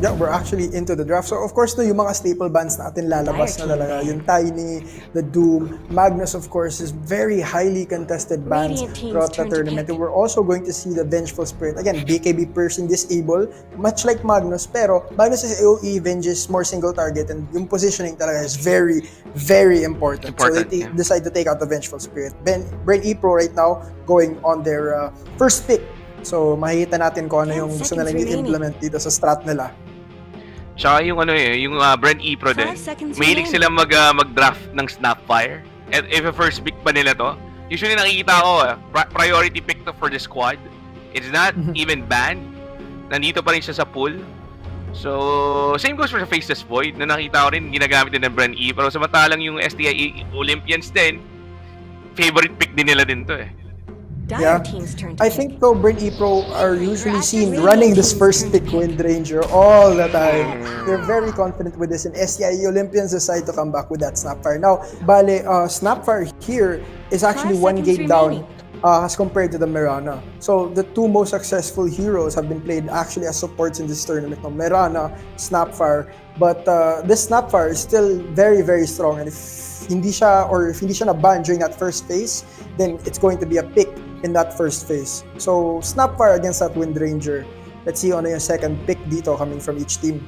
Yeah, we're actually into the draft. So of course, no, yung mga staple bands natin lalabas na talaga. Yung Tiny, the Doom, Magnus of course is very highly contested bands throughout the tournament. And we're also going to see the Vengeful Spirit. Again, BKB Piercing Disable, much like Magnus, pero Magnus is AoE, Venge is more single target, and yung positioning talaga is very, very important. So they decide to take out the Vengeful Spirit. BRE Pro right now going on their first pick. So, makikita natin kung ano yung gusto nilang i-implement dito sa strat nila. Tsaka yung yung BRE Pro din, mahilig sila mag-draft ng Snapfire. And if a first pick pa nila to, usually nakikita ko, priority pick to for the squad. It's not even banned. Nandito pa rin siya sa pool. So, same goes for the Faceless Void na nakita ko rin ginagamit din ng BRE. Pero samantalang yung STI Olympians din, favorite pick din nila din to eh. Yeah, I think though BRE Pro are usually seen running this first pick Wind Ranger all the time. They're very confident with this, and STI Olympians decide to come back with that Snapfire. Now, bale, Snapfire here is actually 1 game down as compared to the Mirana. So the two most successful heroes have been played actually as supports in this tournament. No, Mirana, Snapfire, but this Snapfire is still very, very strong, and if hindi siya na-ban during that first phase, then it's going to be a pick in that first phase. So, Snapfire against that Wind Ranger. Let's see ano yung second pick dito coming from each team.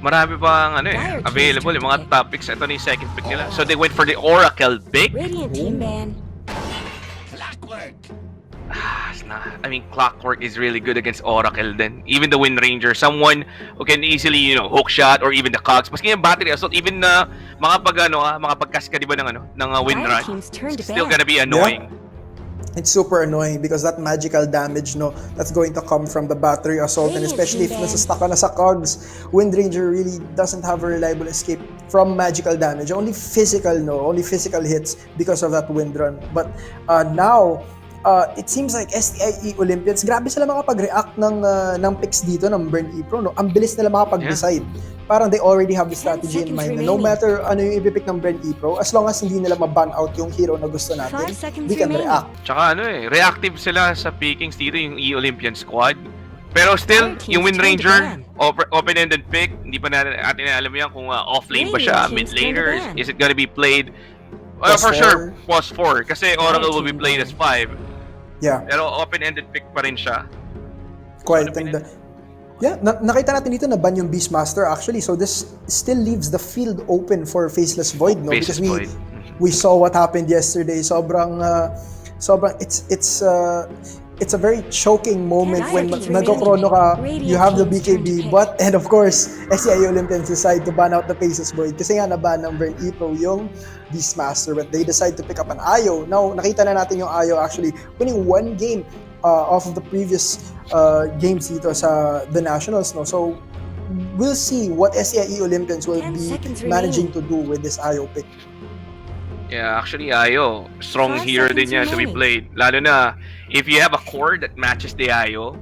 Marami pang available, yung mga topics. Ito na yung second pick nila. So, they went for the Oracle pick. I mean, Clockwork is really good against Oracle then. Even the Wind Ranger, someone who can easily, hook shot or even the cogs. Maski yung battery assault, even na mga pagkas ka, di ba, ng Wind Run, still gonna be annoying. Yeah. It's super annoying because that magical damage, that's going to come from the battery assault, and especially if nasa-stuck ka na sa cogs, Wind Ranger really doesn't have a reliable escape from magical damage. Only physical hits because of that Wind Run. But now, it seems like STI Olympians, grabe sila makapag-react ng picks dito ng BRE Pro, no? Ang bilis nila makapag-decide. Parang they already have the strategy in mind. No matter ano yung ipipick ng BRE Pro, as long as hindi nila ma-ban out yung hero na gusto natin, we can react. Tsaka reactive sila sa pickings dito, yung E-Olympian squad. Pero still, yung Wind Ranger, open-ended pick, hindi pa natin alam yan kung off-lane ba siya, mid-laner, is it gonna be played? For sure, plus 4, kasi Oracle will be played as 5. Yeah. Pero open-ended pick pa rin siya. Quite yeah, nakita natin dito na ban yung Beastmaster actually. So this still leaves the field open for Faceless Void, no? Because we saw what happened yesterday. Sobrang it's a very choking moment when nagko-chrono ka, you have the BKB, and of course, STI Olympians decide to ban out the Faceless Void kasi nga na-ban ng BRE Pro yung Beastmaster, but they decide to pick up an Ayo. Now, nakita na natin yung Ayo actually winning 1 game off of the previous games dito sa the Nationals, no? So, we'll see what STI Olympians will be managing to do with this Ayo pick. Yeah, actually, Ayo, strong hero din yan to be played. Lalo na, if you have a core that matches the Ayo,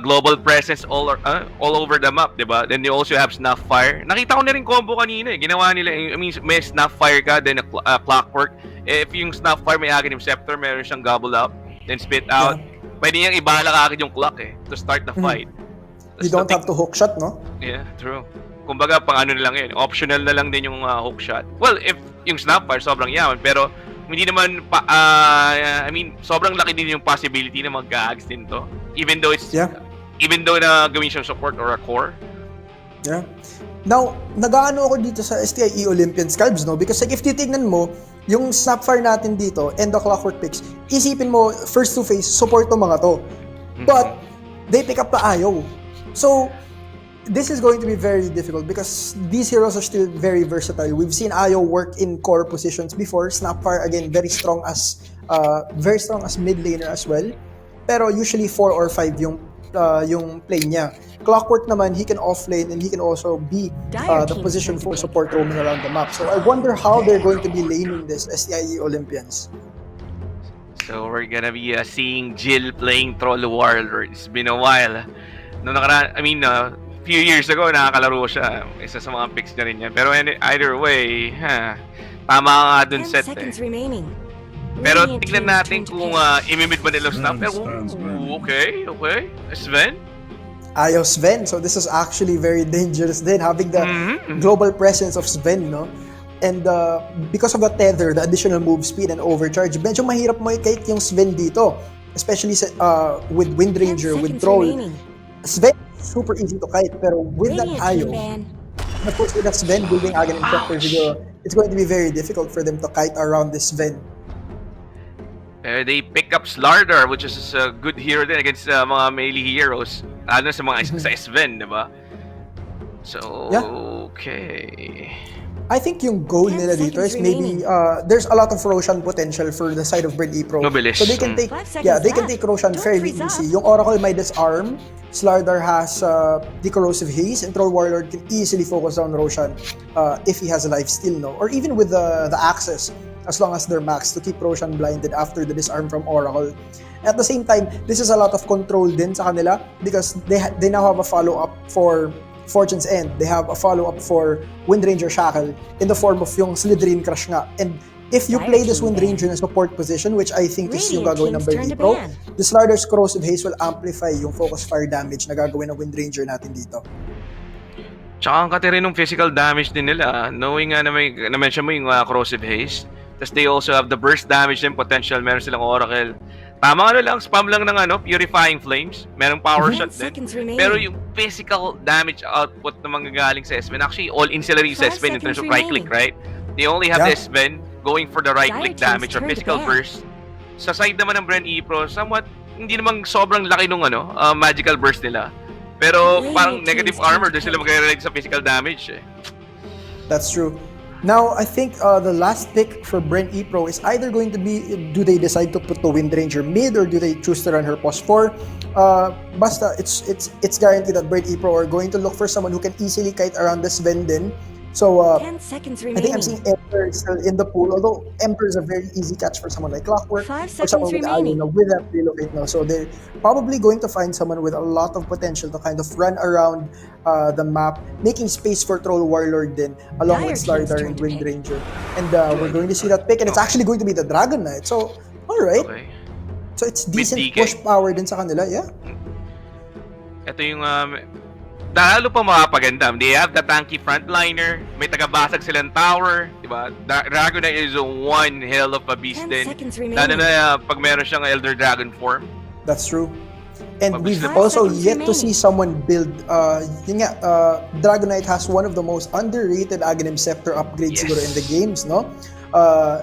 global presence all over the map, diba? Then you also have Snapfire. Nakita ko na rin combo kanina eh. Ginawa nila, I mean, may Snapfire ka, then a Clockwork. If yung Snapfire may Aghanim Scepter, meron siyang gobble up, then spit out. Pwede niyang ibahala agad yung clock to start the fight. You don't have to hook shot, no? Yeah, true. Kumbaga, pang ano na lang yun. Optional na lang din yung hook shot. Well, if yung Snapfire, sobrang yaman. Pero, hindi naman, I mean, sobrang laki din yung possibility na mag-gags din to. Even though na gawin siyang support or a core. Yeah. Now, nag-aano ako dito sa STI Olympian Scalps, no? Because like, if titignan mo, yung Snapfire natin dito and the Clockwork picks, isipin mo, first to face, support to mga to. But, they pick up the Ayo. So, this is going to be very difficult because these heroes are still very versatile. We've seen Ayo work in core positions before. Snapfire, again, very strong as mid laner as well. Pero usually 4 or 5 yung play niya. Clockwork naman, he can offlane and he can also be the position for support roaming around the map. So I wonder how they're going to be laning this STI Olympians. So we're gonna be seeing Jill playing Troll Warlord. It's been a while. No, few years ago, nakakalaro siya. Isa sa mga picks na rin yan. Pero either way, tama nga dun set Pero tignan natin kung imimid ba nila Snap. Okay. Sven? ayaw Sven. So this is actually very dangerous din, having the global presence of Sven, no? And because of the tether, the additional move speed and overcharge, medyo mahirap mo i-kite yung Sven dito. Especially with Wind Ranger, with Troll. Sven, super easy to kite, pero with that Ayo, and of course with that Sven building Aghanim Scepter, it's going to be very difficult for them to kite around this Sven. They pick up Slardar, which is a good hero din against mga melee heroes. Ano sa mga sa Sven, di ba? So, yeah. Okay. I think yung goal nila dito is maybe there's a lot of Roshan potential for the side of BRE Pro. Nobilis. So they can take they can take Roshan fairly easy. Yung Oracle may disarm, Slardar has the corrosive haze, and Troll Warlord can easily focus on Roshan if he has a life steal, no? Or even with the axes, as long as they're maxed, to keep Roshan blinded after the disarm from Oracle. At the same time, this is a lot of control din sa kanila because they now have a follow-up for Fortune's End. They have a follow-up for Wind Ranger Shackle in the form of yung Slytherin Crush nga. And if you play this Wind Ranger in a support position, which I think is yung gagawin ng BRE Pro, the Slardar's Corrosive Haze will amplify yung focus fire damage na gagawin ng Wind Ranger natin dito. Tsaka ang katiri ng physical damage din nila, knowing nga na mention mo yung Corrosive Haze, tapos they also have the burst damage din potential, meron silang Oracle. Tama lang, spam lang ng Purifying Flames, merong power shot din. Pero yung physical damage output na manggagaling sa Sven, actually all-in sila rin sa Sven in terms of right-click, right? They only have the Sven going for the right-click damage or physical burst. Sa side naman ng BRE Pro, somewhat, hindi namang sobrang laki nung magical burst nila. Pero parang negative armor, doon sila mag-relate sa physical damage eh. That's true. Now, I think the last pick for BRE Pro is either going to be, do they decide to put the Wind Ranger mid or do they choose to run her post 4? Basta, it's guaranteed that BRE Pro are going to look for someone who can easily kite around the Sven din. So, 10 seconds I think I'm seeing Emperor still in the pool, although Emperor is a very easy catch for someone like Clockwork, 5 or someone seconds with Ayo, remaining. with that relocate now. So they're probably going to find someone with a lot of potential to kind of run around the map, making space for Troll Warlord then, along with Slardar and Wind Ranger. And we're going to see that pick, and it's actually going to be the Dragon Knight. So, alright. Okay. So it's decent DK. push power din sa kanila, yeah. Ito yung lalo pa makapaganda. They have the tanky frontliner, may tagabasag silang tower, di ba? Dragon Knight is one hell of a beast 10 din. seconds remaining. Lalo na pag meron siyang Elder Dragon form. That's true. And we've Five also seconds yet to remaining. see someone build, yun nga, Dragon Knight has one of the most underrated Aghanim Scepter upgrades Yes. siguro in the games, no?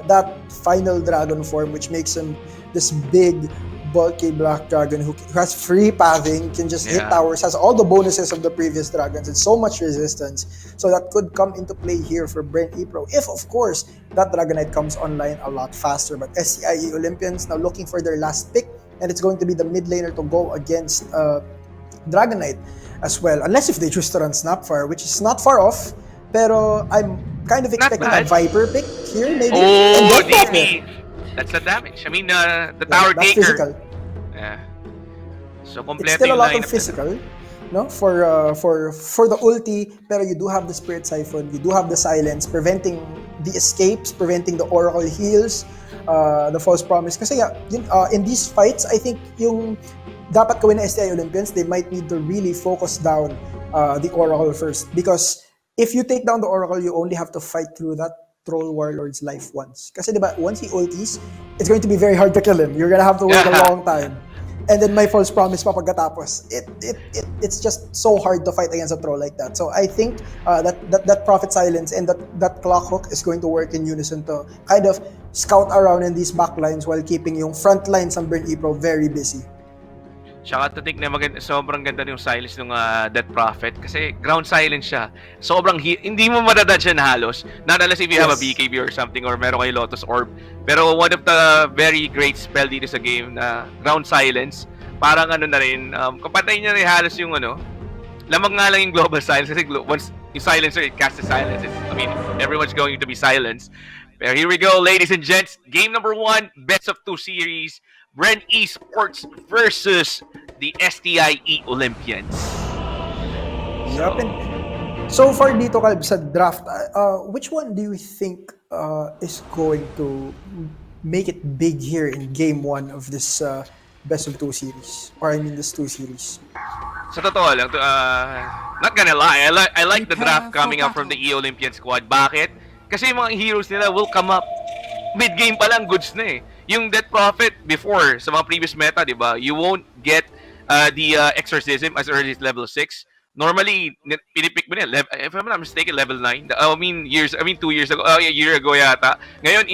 That final dragon form, which makes him this big, bulky black dragon who has free pathing, can just hit Yeah. towers, has all the bonuses of the previous dragons, and so much resistance. So that could come into play here for BRE Pro, if of course that Dragon Knight comes online a lot faster. But SEIE Olympians now looking for their last pick, and it's going to be the mid laner to go against Dragon Knight as well, unless if they choose to run Snapfire, which is not far off. Pero I'm kind of expecting a bad. Viper pick here, maybe. Oh, And both DP! That's the damage. I mean, the tower that's taker. physical. Yeah. So, It's kompleto still a yung lot of lineup physical, no? For the ulti, pero you do have the Spirit Siphon, you do have the silence, preventing the escapes, preventing the Oracle heals, the False Promise. Kasi in these fights, I think yung dapat gawin ng STI Olympians, they might need to really focus down the Oracle first. Because if you take down the Oracle, you only have to fight through that Troll Warlord's life once. Kasi diba, once he ultis, it's going to be very hard to kill him. You're gonna have to wait a long time. And then my False Promise pa pagkatapos. It's just so hard to fight against a troll like that. So I think that Prophet Silence and that Clock Hook is going to work in unison to kind of scout around in these backlines while keeping yung front lines ng BRE Pro very busy. Tsaka to think na sobrang ganda yung silence ng Death Prophet kasi ground silence siya. Sobrang hindi mo madadad siya na halos. Not unless if you have a BKB or something or meron kayo Lotus Orb. Pero one of the very great spell dito sa game na ground silence, parang na rin, kapatay niya rin halos yung lamang nga lang yung global silence kasi once yung silencer, it casts the silence. I mean, everyone's going to be silenced. But here we go, ladies and gents. Game number 1, best of 2 series. BRE Esports versus the STIE Olympians. Yup. And so far dito, Kalb, sa draft, which one do you think is going to make it big here in game 1 of this best of 2 series? Or I mean this 2 series? sa totoo lang, not gonna lie, I like the draft coming up from the E-Olympian squad. Bakit? Kasi yung mga heroes nila will come up mid-game pa lang, goods na eh. Yung Death Prophet before, sa mga previous meta, di ba, you won't get the Exorcism as early as level 6. Normally, pinipick mo nila, if I'm not mistaken, level 9. I mean, 2 years ago, a year ago yata. Ngayon,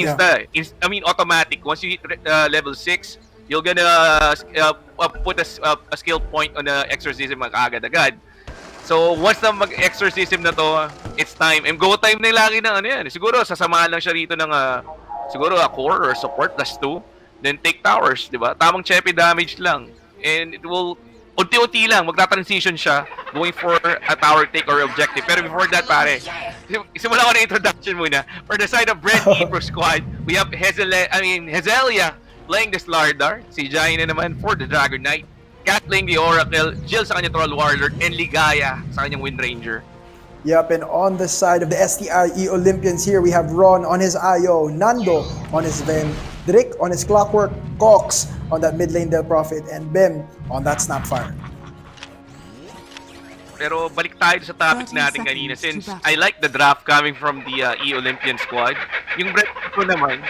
automatic. Once you hit level 6, you're gonna put a skill point on the Exorcism agad-agad. So, once na mag-Exorcism na to, it's time. And go time na lagi ng ano yan. Siguro, sasamahan lang siya rito ng siguro a core or support plus 2. Then take towers, di ba? Tamang chepe damage lang. And it will, unti-unti lang, magta-transition siya going for a tower take or objective. Pero before that, pare, simula ko na introduction muna. For the side of BRE Pro Squad, we have Hezelia playing the Slardar. Si Jaina naman for the Dragon Knight. Cat playing the Oracle. Jill sa kanyang Troll Warlord. And Ligaya sa kanyang Wind Ranger. Yep, and on the side of the STIE Olympians here, we have Ron on his IO, Nando on his Ven, Drick on his Clockwork, Cox on that mid lane Del Prophet, and Bem on that Snapfire. Pero balik tayo sa topic natin kanina since I like the draft coming from the E-Olympian squad. Yung Brett ko naman,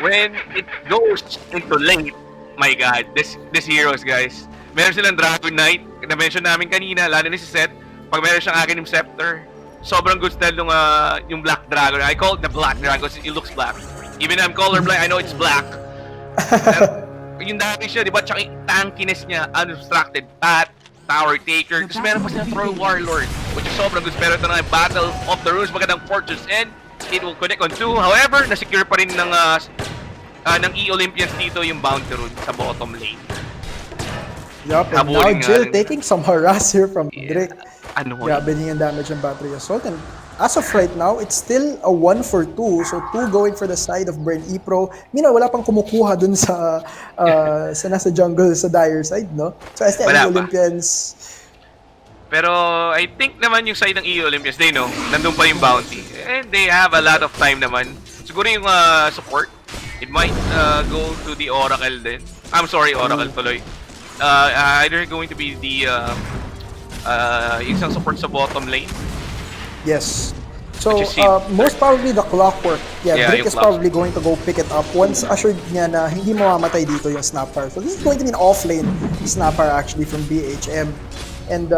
when it goes into late, my God, this heroes guys. Meron silang Dragon Knight, na-mention namin kanina, lalo na si Seth. Pag meron siyang Aghanim Scepter, sobrang good style nung yung Black Dragon. I call it the Black Dragon because it looks black. Even though I'm colorblind, I know it's black. Yung dati siya, di ba? Tsaka yung tankiness niya, unobstructed, Pat, Tower Taker. Tapos meron pa siya Troll Warlord, which is sobrang good. Pero ito na Battle of the Runes, magandang Fortune's End. It will connect on 2. However, na-secure pa rin ng E-Olympians dito yung Bounty Rune sa bottom lane. Yup, and now Jill taking some harass here from Drake. Grabe niya yung damage ng Battery Assault. And as of right now, it's still a 1 for 2. So 2 going for the side of BRE Pro. Mina, wala pang kumukuha dun sa nasa jungle sa dire side, no? So STIE Olympians. Pero I think naman yung side ng E-Olympians, they know, nandun pa yung bounty. And they have a lot of time naman. Siguro yung support, it might go to the Oracle din. I'm sorry, Oracle tuloy. Either going to be the isang support sa bottom lane. Yes. So, most probably the Clockwork. Yeah, Drake is probably going to go pick it up once assured niya na hindi mamamatay dito yung Snapfire. So, this is going to be an off-lane Snapfire actually from BHM. And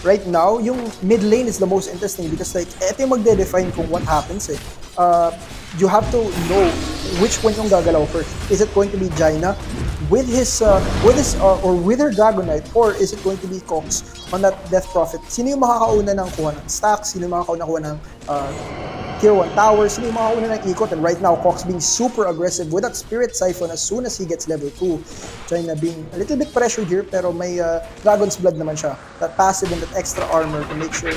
right now, yung mid lane is the most interesting because like, ito yung magde-define kung what happens eh. You have to know which one yung gagalaw first. Is it going to be Jaina with with her Dragon Knight, or is it going to be Cox on that Death Prophet? Sino yung makakauna ng kuha ng stacks? Sino yung makakauna kuha ng tier 1 tower? Sino yung makakauna ng ikot? And right now, Cox being super aggressive with that Spirit Siphon as soon as he gets level 2. Jaina being a little bit pressured here, pero may Dragon's Blood naman siya. That passive and that extra armor to make sure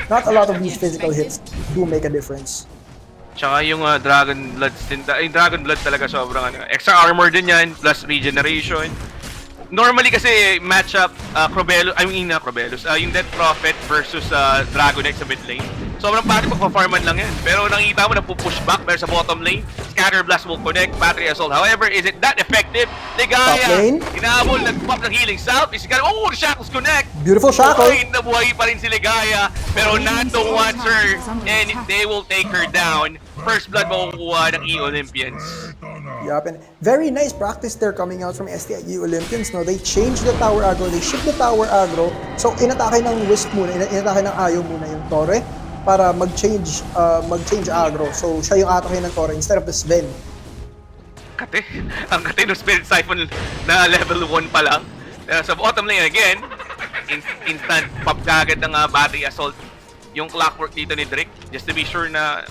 not a lot of these physical hits do make a difference. Tsaka yung Dragon Blood, yung Dragon Blood talaga sobrang extra armor din yan, plus regeneration. Normally kasi matchup Crobellus, yung Death Prophet versus Dragon Knight sa mid lane. Sobrang pati magpa-farman lang yan. Pero nakikita mo na push back pero sa bottom lane, Scatter Blast will connect, Battery Assault. However, is it that effective? Ligaya, inaabol, nag-pop ng healing south. The Shackles connect. Beautiful Shackle. Nabuhay pa rin si Ligaya. Pero Nando wants her and they will take her down. First blood makukuha ng E-Olympians. Yup, and very nice practice there coming out from STIE Olympians. No, they changed the tower aggro, they shift the tower aggro. So inatake ng Wisp muna, inatake ng Ayo muna yung Torre para mag-change aggro. So siya yung atake ng Torre instead of the Sven. Ang kate ng Spirit Siphon na level 1 pa lang. Sa bottom lane again, instant pop agad ng Battery Assault yung Clockwork dito ni Drake just to be sure na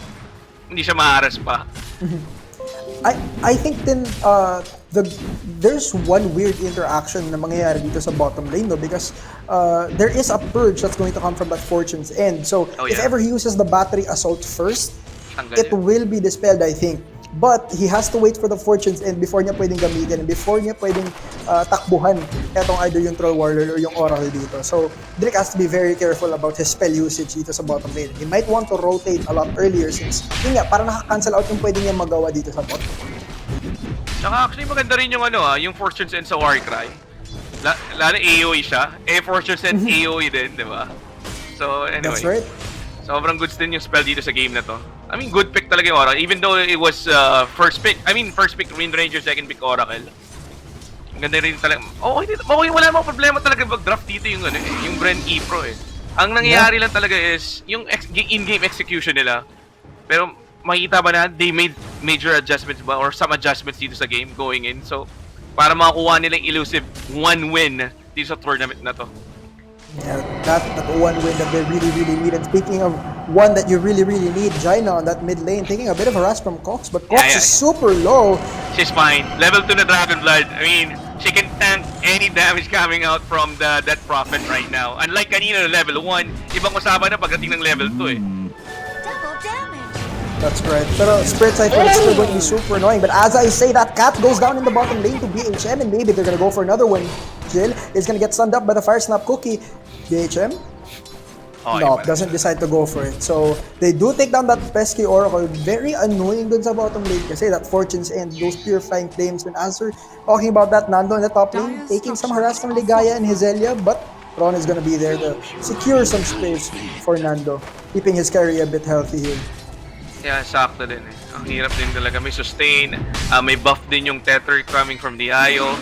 hindi siya maaras pa. I think then there's one weird interaction na mangyayari dito sa bottom lane, no, because there is a purge that's going to come from that Fortune's End. So if ever he uses the Battery Assault first, it will be dispelled, I think. But he has to wait for the Fortune's End before niya pwedeng gamitin and before niya pwedeng takbuhan etong either yung Troll Warlord or yung Oracle dito. So Drake has to be very careful about his spell usage dito sa bottom lane. He might want to rotate a lot earlier since yun nga, parang nakaka-cancel out yung pwede niya magawa dito sa bottom. Tsaka actually maganda rin yung yung Fortune's End sa Warcry. Lalo AOE siya. Fortune Sense AOE din, di ba? So, anyway. That's right. Sobrang goods din yung spell dito sa game na to. I mean, good pick talaga yung Oracle. Even though it was first pick Wind Ranger, second pick Oracle. Ang ganda rin talaga. Okay, wala namang problema talaga mag-draft dito yung yung BRE Pro eh. Ang nangyayari lang talaga is yung in-game execution nila. Pero makikita ba na they made major adjustments ba or some adjustments dito sa game going in. So, para makakuha nilang elusive one win dito sa tournament na to. Yeah, that one win that they really need. And speaking of one that you really need, Jaina on that mid lane taking a bit of a rush from Cox, but Cox is super low. She's fine. Level 2 na Dragon Blood. I mean, she can tank any damage coming out from that Prophet right now. Unlike kanina level 1, ibang usapan na pagdating ng level 2 eh. That's right. Pero Spirit Cypher is still going to be super annoying. But as I say, that cat goes down in the bottom lane to BHM, and maybe they're going to go for another one. Jill is going to get stunned up by the Fire Snap Cookie. BHM? No, doesn't decide to go for it. So, they do take down that pesky Oracle. Very annoying dun sa bottom lane kasi that Fortune's End, those purifying flames. When answer talking about that, Nando in the top lane, taking some harass from Ligaya and Hizelia, but Ron is going to be there to secure some space for Nando, keeping his carry a bit healthy here. Yeah, sakto din eh. Ang hirap din talaga. May sustain, may buff din yung tether coming from the IO.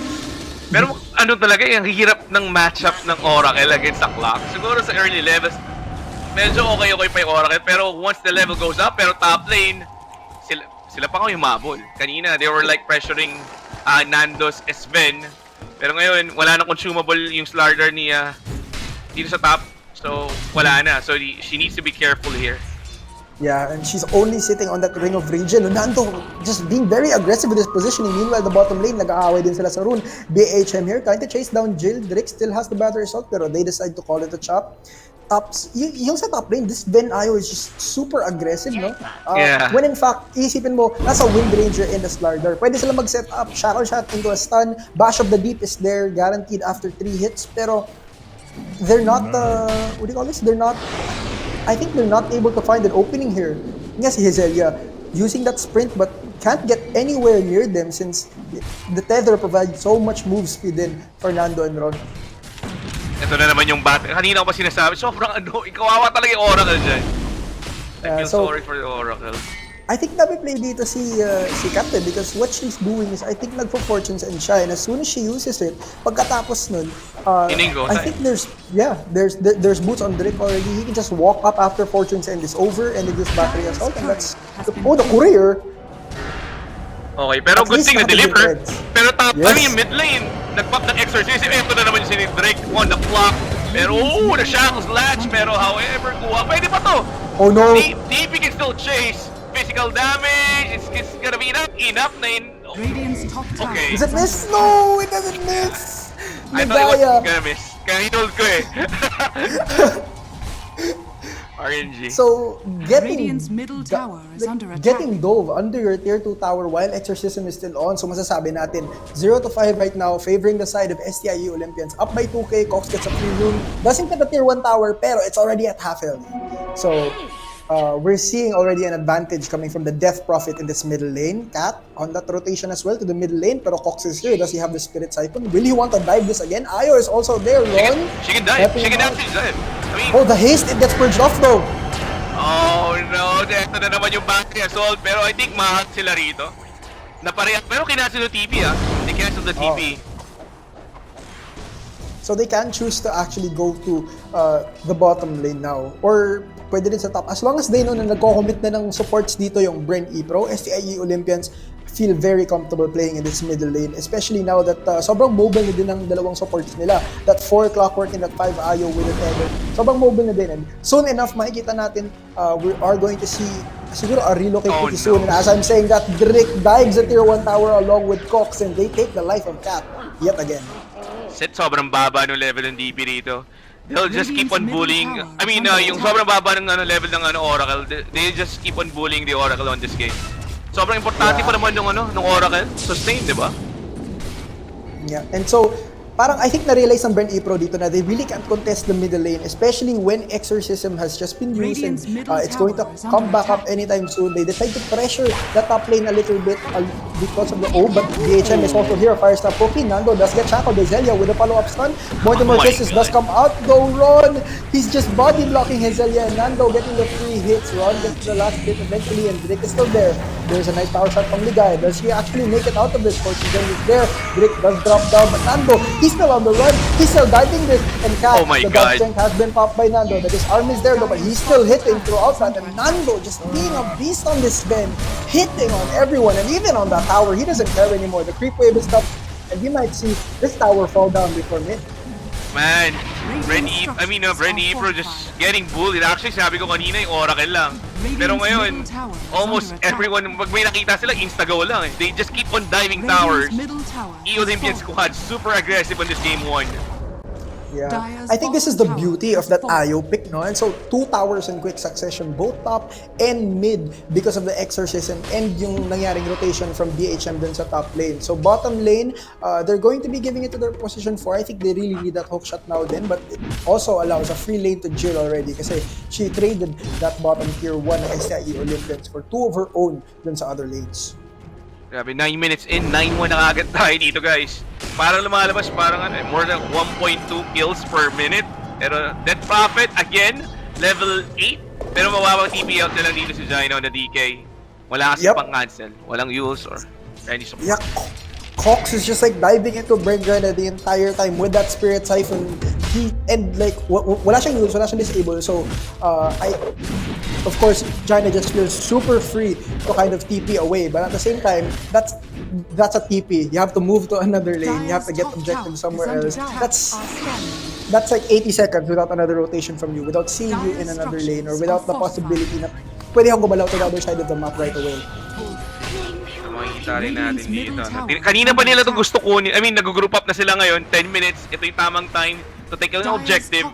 Pero ano talaga, yung hirap ng matchup ng Oracle against sa clock. Siguro sa early levels, medyo okay pa yung Oracle. Pero once the level goes up, pero top lane, sila pa yung humabol. Kanina, they were like pressuring Nando's Sven. Pero ngayon, wala na consumable yung Slardar niya dito sa top. So, wala na. So, she needs to be careful here. Yeah, and she's only sitting on that Ring of Regen. Nando just being very aggressive with his positioning. Meanwhile, the bottom lane, nag-aaway din sila sa rune. BHM here, trying to chase down Jill. Drake still has the battery assault, pero they decide to call it a chop. Yung sa top lane, this Ven Io is just super aggressive, no? Yeah. When in fact, isipin mo, nasa Wind Ranger and the Slardar. Pwede sila mag-set up, shackle shot into a stun, Bash of the Deep is there, guaranteed after 3 hits, pero they're not, what do you call this? I think they're not able to find an opening here. Yes, Hizelia using that sprint but can't get anywhere near them since the tether provides so much move speed in Fernando and Ron. Ito na naman yung bat. Kanina ko pa sinasabi, sobrang kawawa talaga yung Oracle dyan. I feel sorry for the Oracle. I think nabiplay dito si Captain because what she's doing is I think nagpo-fortunes and shine. As soon as she uses it, pagkatapos nun, I think there's boots on Drake already. He can just walk up after fortunes and is over and it is battery assault and that's the courier. Okay, pero good thing na deliver. Pero top yung mid lane, nag-pop ng exorcism. Ito na naman si Drake on the clock. Pero the shackles latch. Pero however, pwede pa to. Oh no. DP can still chase. Physical damage, it's gonna be enough na yun. Okay. Does it miss? No, it doesn't miss. I thought it was gonna miss. Kaya itold ko eh. RNG. So, getting dove under your tier 2 tower while Exorcism is still on. So, masasabi natin, 0-5 right now, favoring the side of STIE Olympians. Up by 2k, Cox gets a free rune. Doesn't get the tier 1 tower, pero it's already at half health. So, we're seeing already an advantage coming from the Death Prophet in this middle lane. Cat on that rotation as well to the middle lane, pero Cox is here. Does he have the Spirit Siphon? Will he want to dive this again? Ayo is also there. Ron, she can dive. She can dive. I mean, the haste, it gets purged off though. Oh no, ito na naman yung battery assault. Pero I think mahat sila rito. Napareha, pero kinancel yung TP They cancel the TP. So they can choose to actually go to the bottom lane now. Or pwede din sa top. As long as they know na nagko-commit na ng supports dito yung BRE Pro, STIE Olympians feel very comfortable playing in this middle lane. Especially now that sobrang mobile na din ang dalawang supports nila. That 4 Clockwork and that 5 Ayo with the tether. Sobrang mobile na din. And soon enough, makikita natin, we are going to see siguro a relocate pretty soon. And as I'm saying that, Drake dives the tier 1 tower along with Cox and they take the life of Cat yet again. Sobrang baba ng level ng DP dito. They'll just keep on bullying. I mean, yung sobrang baba ng level ng Oracle, they just keep on bullying the Oracle on this game. Sobrang importante pa naman ng Oracle. Sustain, di ba? Yeah, and so parang I think na-realize ng BRE Pro dito na they really can't contest the middle lane, especially when Exorcism has just been used and it's going to come back up anytime soon. They decide to pressure the top lane a little bit because of the but BHM is also here. Fire snap poking. Nando does get shackled by Zelia with a follow-up stun. Mortimer Kisses does come out though. Ron, he's just body blocking his Zelia, and Nando getting the free hits. Ron gets the last hit eventually, and Drake is still there. There's a nice power shot from Ligaya. Does he actually make it out of this? Fortune is there. Drake does drop down, but Nando, he's still on the run. He's still diving this. And Cat, the dodge strength has been popped by Nando. That his arm is there though, but he's still hitting throughout that. And Nando just being a beast on this spin, hitting on everyone, and even on that tower, he doesn't care anymore. The creep wave is up, and you might see this tower fall down before mid. Man, BRE Pro just getting bullied. Actually, sabi ko kanina yung Oracle lang. Pero ngayon, almost everyone, pag may nakita sila, insta-go lang eh. They just keep on diving towers. E-Olympian squad, super aggressive on this game 1. Yeah, I think this is the beauty of that IO pick, no? And so 2 towers in quick succession, both top and mid, because of the Exorcism and yung nangyaring rotation from BHM dun sa top lane. So bottom lane, they're going to be giving it to their position 4. I think they really need that hook shot now then, but it also allows a free lane to Jill already kasi she traded that bottom tier 1 SEO Olympians for 2 of her own dun sa other lanes. Grabe, 9 minutes in, 9-1 na agad tayo dito guys. Parang lumalabas, parang more than 1.2 kills per minute. Pero Death Prophet, again, level 8. Pero mawawang TP out na lang dito si Jaina on the DK. Wala kasi pang cancel. Walang use or any support. Yeah, Cox is just like diving into Brengana the entire time with that Spirit Siphon. And like, wala siyang use, wala siyang disable. So, of course, Jaina just feels super free to kind of TP away. But at the same time, that's a TP. You have to move to another lane. You have to get objective somewhere else. That's like 80 seconds without another rotation from you, without seeing you in another lane, or without the possibility na pwede kang gumalaw to the other side of the map right away. Makikita rin natin dito. Kanina pa nila ito gusto kunin. I mean, nag-group up na sila ngayon. 10 minutes. Ito yung tamang time to take an objective.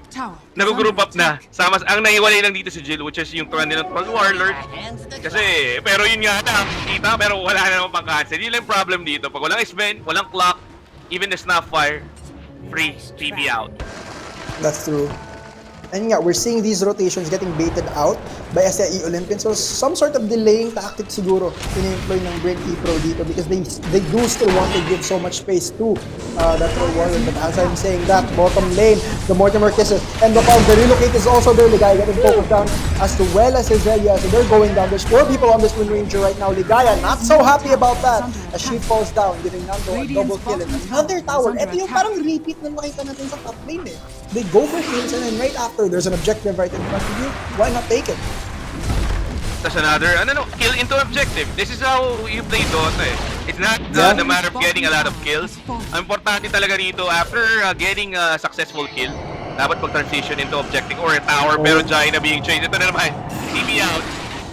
Nag-group up na. Ang naiwalay lang dito si Jill, which is yung tuwan nilang Troll Warlord. Kasi, pero yun nga na, kita, pero wala na naman pang-cancel. Yun lang yung problem dito. Pag walang Sven, walang clock, even the Snapfire, free, TB out. That's true. And yeah, we're seeing these rotations getting baited out by SEO Olympians. So some sort of delaying tactic siguro in-employ ng BRE Pro dito because they do still want to give so much space to that Troll Warrior. But as I'm saying that, bottom lane, the Mortimer Kisses, and the relocate is also there. Ligaya getting focused down as well as Zelia. So they're going down. There's 4 people on this Wind Ranger right now. Ligaya not so happy about that as she falls down, giving Nando a double kill and another tower. Ito yung parang repeat na makita natin sa top lane eh. They go for kills and then right after there's an objective right in front of you, why not take it? That's another, kill into objective. This is how you play Dota eh. It's not the matter of getting a lot of kills. Ang importante talaga dito, after getting a successful kill, dapat mag-transition into objective or a tower, pero Jaina being changed. Ito na naman, TB out.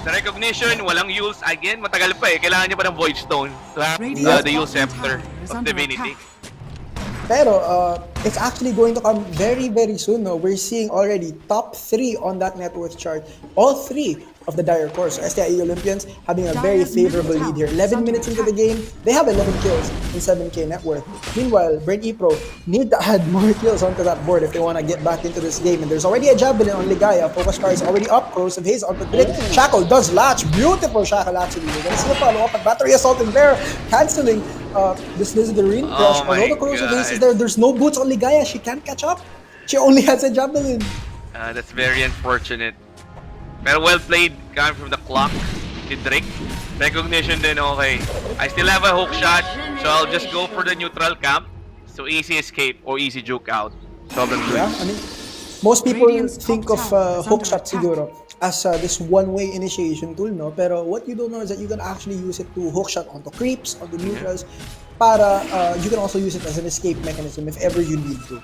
The recognition, walang Yules. Again, matagal pa eh. Kailangan niya pa ng Void Stone to have the Yule Scepter of Divinity. Pero it's actually going to come very, very soon. No? We're seeing already top 3 on that net worth chart. All 3 of the Dire Core. So STIE Olympians having a very favorable lead here. 11 minutes into the game, they have 11 kills in 7k net worth. Meanwhile, BRE Pro need to add more kills onto that board if they want to get back into this game. And there's already a Javelin on Ligaya. Focus Star is already up. Crows of Haze onto Drake. Shackle does latch. Beautiful Shackle actually. We're going to see a follow-up. A battery assault in there. Canceling this is the Ring Crush. Although the Crows of Haze is there, there's no boots on Ligaya. She can't catch up. She only has a Javelin. That's very unfortunate. Pero well played, coming from the clock to Drake. Recognition din, okay. I still have a hook shot, so I'll just go for the neutral camp. So easy escape or easy juke out. Sobrang good. Yeah, I mean, most people think of hook shot siguro as this one-way initiation tool, no? Pero what you don't know is that you can actually use it to hook shot onto creeps, onto neutrals, para you can also use it as an escape mechanism if ever you need to.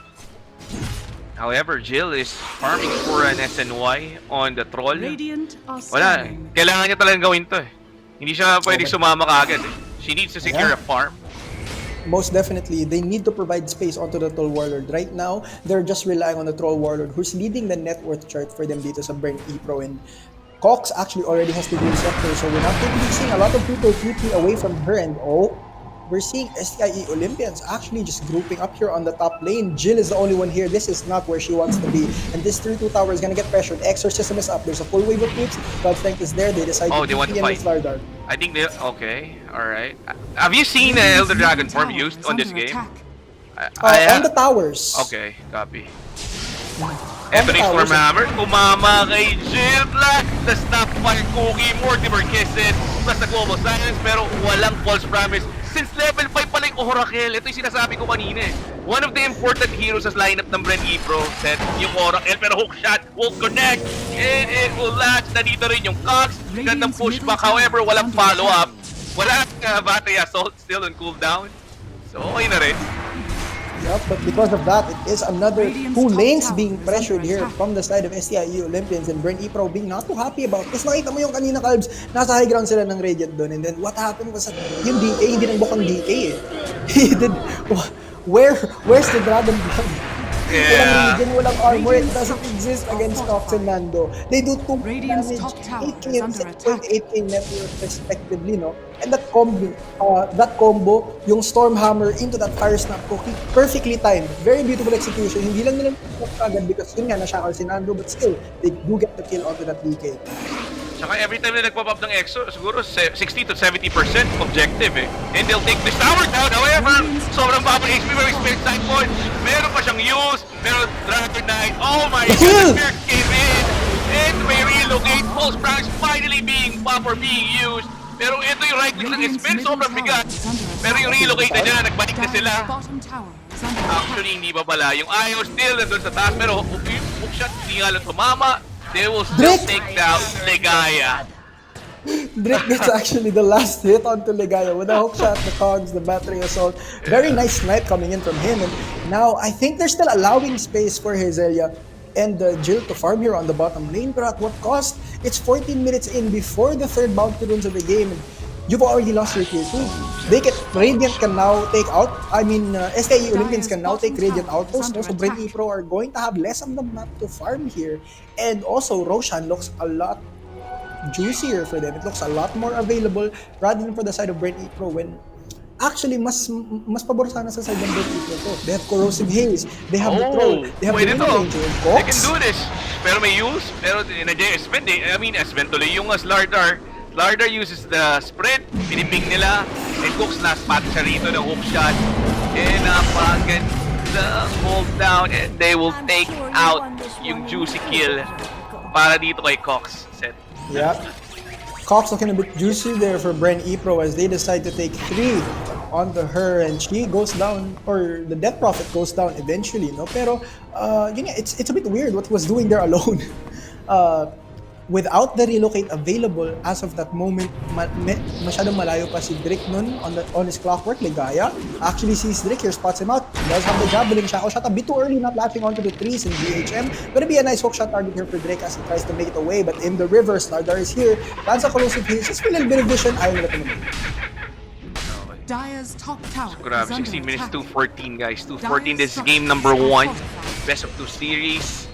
However, Jill is farming for an SNY on the troll. Wala, kailangan niya talagang gawin to eh. Hindi siya pwedeng sumama kaagad eh. She needs to secure a farm. Most definitely, they need to provide space onto the Troll Warlord. Right now, they're just relying on the Troll Warlord who's leading the net worth chart for them dito sa BRE Pro. And Cox actually already has the Yule Scepter, so we're not really seeing a lot of people TP away from her. And we're seeing STIE Olympians actually just grouping up here on the top lane. Jill is the only one here. This is not where she wants to be. And this 3-2 tower is gonna get pressured. Exorcism is up. There's a full wave of creeps. God Strength is there. They decide to they want to TP fight. with Lardar. I think they... Okay, alright. Have you seen Elder Dragon form used on this game? On the towers. Okay, copy. Eto na yung Stormhammer, tumama kay Jill Black, the Snapfire Cookie, Mortimer Kisses, plus the Global Silence, pero walang false promise. Since level 5 pala yung Oracle, ito yung sinasabi ko kanina eh. One of the important heroes sa lineup ng BRE Pro set, yung Oracle, pero hook shot won't connect, and it will latch. Nandito rin yung Cox, gandang pushback, however, walang follow-up. Walang battery assault, still on cooldown. So, okay na rin. Yep, but because of that, it is another 2 lanes being pressured here from the side of STIE Olympians, and BRE Pro being not too happy about this. Nakita mo yung kanina, Calbs, nasa high ground sila ng Radiant doon, and then what happened was that yung DK, hindi nang bukang DK eh. He did, where's the Dragon Blood? Yeah. Walang region, walang armor, it doesn't exist against Cox and Nando. They do 2 damage, 8k and 6.8k net worth respectively, no? And that combo, yung Stormhammer into that Fire Snap Cookie, perfectly timed. Very beautiful execution. Hindi lang nila agad because yun nga, na-shackle si Nando, but still, they do get the kill onto that DK. Tsaka every time na nagpop-up ng EXO, siguro 60 to 70% objective eh. And they'll take this tower down. However, sobrang baba HP, very space side point. Meron pa siyang use, meron Dragon Knight. Oh my God, the Spear came in. And may relocate, false promise finally being popped or being used. Pero ito yung right click ng Spear, sobrang bigat. Pero yung relocate na dyan, nagbalik na sila. Actually, hindi pa pala. Yung Ayo still nandun sa taas, pero hook shot, hindi nga lang tumama. They will still take down Legaya. Drake gets actually the last hit onto Legaya with the hook shot, the cogs, the battery assault. Very nice snipe coming in from him. And now I think they're still allowing space for Hazelia and Jill to farm here on the bottom lane. But at what cost? It's 14 minutes in before the third bounty runes of the game. And you've already lost your tier 2. Radiant can now take out, STIE Olympians can now take Radiant outposts. Also, BRE Pro are going to have less of the map to farm here. And also, Roshan looks a lot juicier for them. It looks a lot more available rather than for the side of BRE Pro when actually mas pabor sana sa side ng BRE Pro to. They have Corrosive Haze, they have the Troll, they have the Ranger, They can do this. Pero may use, pero na-spend eh. Spend tuloy yung Lardar. Lardar uses the sprint, piniping nila, and Cooks last spot siya rito ng hook shot. And napaganda hold down, and they will take out yung juicy kill para dito kay Cox. Set. Yeah. Cox looking a bit juicy there for BRE Pro as they decide to take 3 onto her, and she goes down, or the Death Prophet goes down eventually, no? Pero, yun nga, it's a bit weird what he was doing there alone. Without the relocate available as of that moment, masyadong malayo pa si Drake nun on his clockwork. Legaya actually sees Drake here, spots him out. He does have the javelin shackle shot a bit too early, not latching onto the trees in BHM. Gonna be a nice hook shot target here for Drake as he tries to make it away, but in the reverse, Lardar is here. Lands a Corrosive Haze, just a little bit of vision. Ayaw nila tumagal. Dire's top tower. Grabe, 16 minutes, 2-14 guys. 2-14, this is game number 1. Best of 2 series.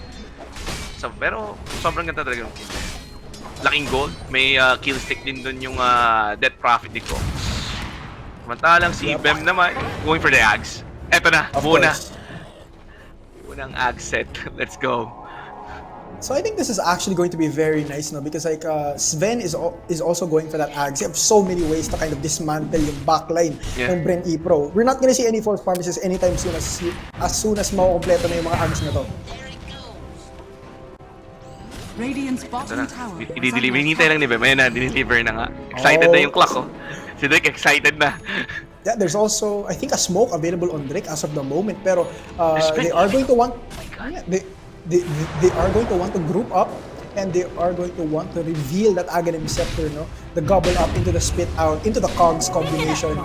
So, pero sobrang ganda talaga ng kill. Laking goal. May kill stick din dun yung Death Prophet ni Cox. Samantalang si Bem naman, going for the Ags. Eto na, muna. Unang Ag set. Let's go. So I think this is actually going to be very nice, no? Because like Sven is also going for that Ags. You have so many ways to kind of dismantle yung backline ng BRE Pro. We're not gonna see any false promises anytime soon as soon as makukompleto na yung mga Ags na to. Radiant's bottom tower. I-deliver. Hinintay lang ni Bem. Ayan na, dineliver na nga. Excited na yung clock, oh. Si Drake excited na. Yeah, there's also, I think, a smoke available on Drake as of the moment. Pero they are going to want, they are going to want to group up, and they are going to want to reveal that Aghanim Scepter, no? The gobble up into the spit out, into the cogs combination.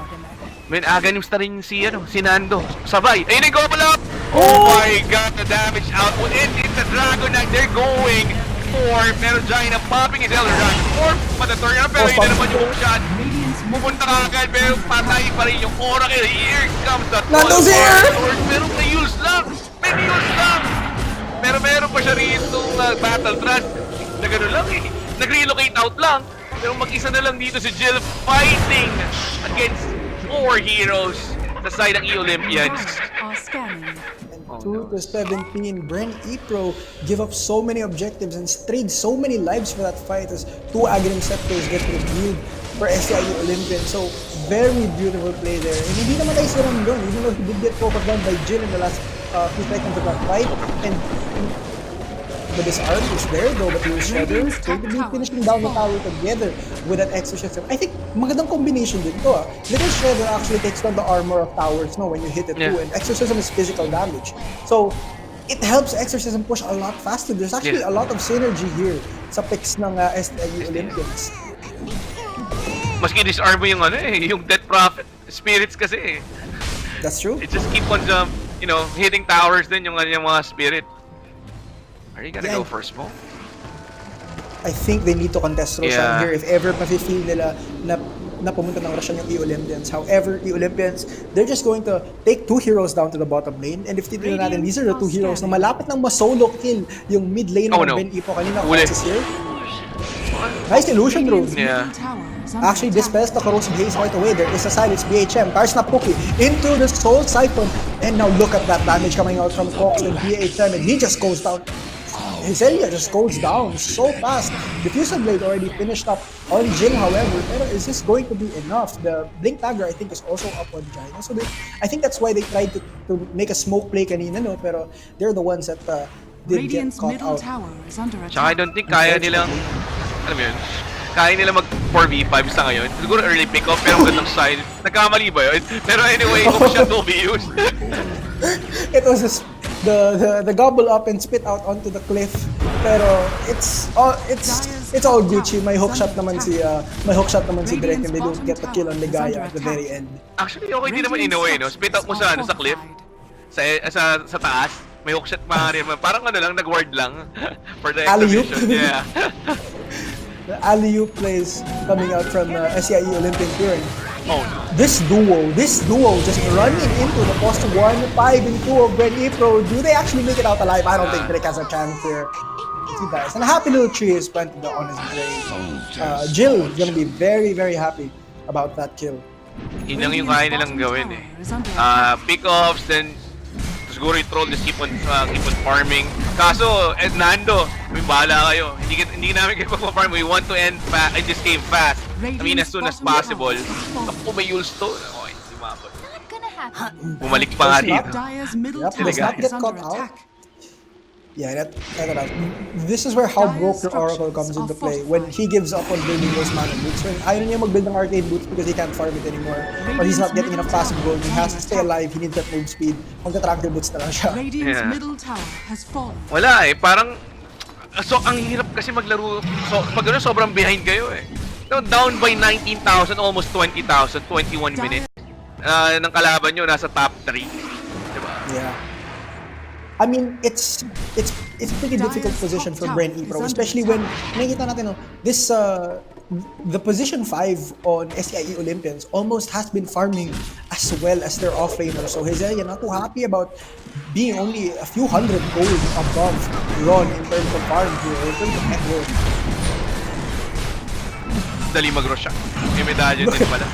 Man, Aghanims na rin si Nando. Sabay. Ayun yung gobble up! Oh my God, the damage output. And it's a Dragon Knight. They're going for, pero Jaina popping his Elder Dragon. Or matator na, pero yun na naman yung shot. Pupunta ka agad, pero patay pa rin yung Oracle. Here comes the Nando's here! Pero na-use lang! May use lang! Pero meron pa siya rito battle trust. Na gano'n lang eh. Nag-relocate out lang. Pero mag-isa na lang dito si Jill fighting against 4 heroes sa side ng E-Olympians. Are scanning. 2 to 17, Bren Epro give up so many objectives and trade so many lives for that fight as 2 Aghanim Scepters get revealed for SEO Olympians. So, very beautiful play there. And hindi naman tayo siram doon, even though he did get focused down by Jill in the last few seconds of that fight. And the disarm is there though, but he was Shredder going to be finishing down the tower together with that exorcism. I think magandang combination din to Little Shredder actually takes down the armor of towers when you hit it too, and exorcism is physical damage. So it helps exorcism push a lot faster. There's actually a lot of synergy here sa picks ng STIU Olympians. Maski disarm mo yung yung Death Prophet spirits kasi That's true. It just keep on hitting towers din yung mga spirit. Are you gonna go for a smoke? I think they need to contest Roshan here if ever mafe-feel nila na pumunta ng Roshan yung E-Olympians. However, E-Olympians, they're just going to take 2 heroes down to the bottom lane. And if titignan natin, these are the 2 heroes na malapit ng masolo kill yung mid lane ng Ben Ipo kanina. Fox is here. Nice illusion room. Yeah. Actually dispels the corrosive haze right away. There is a silence BHM. Tars na Pookie into the soul siphon. And now look at that damage coming out from Fox and BHM, and he just goes down. Hezelia just goes down so fast. Diffusal Blade already finished up on Jin, however. Pero is this going to be enough? The Blink Dagger, I think, is also up on Jaina. So I think that's why they tried to make a smoke play kanina, pero they're the ones that did get caught out. Tsaka I don't think kaya nilang, alam mo yun, kaya nila mag 4v5 sa ngayon. Siguro early pick-up, pero gandang side. Nagkamali ba yun? Pero anyway, kung siya 2v used. It was the gobble up and spit out onto the cliff. Pero it's all Gucci. May hook shot naman si Drake, and they don't get the kill on Ligaya at the very end. Actually, okay din naman in a way, no? Spit out mo sa cliff, sa taas. May hook shot maaari naman. Parang nag-ward lang for the exhibition. Yeah. The alley-oop plays coming out from SEIU Olympic Touring. Oh. This duo just running into the post 1, 5, and 2 of Bren Epro. Do they actually make it out alive? I don't think Drake has a chance here. He does. And a happy little tree is planted on his grave. Jill is gonna be very, very happy about that kill. Yun lang yung kaya nilang gawin pick-offs, then siguro yung troll just keep on farming. Kaso, Nando, may bahala kayo. Hindi namin kayo pag-farm. We want to end this game fast. I mean, as soon as possible. Ako may Yulstone. Okay, lumabot. Bumalik pa nga dito. Yep, he does not get caught out. Yeah, this is where how broke your Oracle comes into play. When he gives up on building those mana boots. When ayaw niya mag-build ng arcade boots because he can't farm it anymore. Or he's not getting enough passive gold. He has to stay alive. He needs that move speed. Magta-tractor boots na lang siya. Wala parang so ang hirap kasi maglaro. So pag sobrang behind kayo So, down by 19,000, almost 20,000, 21 minutes. Ng kalaban nyo nasa top 3. Diba? Yeah. I mean, it's a pretty difficult position for Bren Epro, especially when nakikita natin the position 5 on SEIU Olympians almost has been farming as well as their off-laner. So Hezelia not too happy about being only a few hundred gold above Ron in terms of farm here, in terms of net worth. Dali mag-rush siya. May medallion din pala.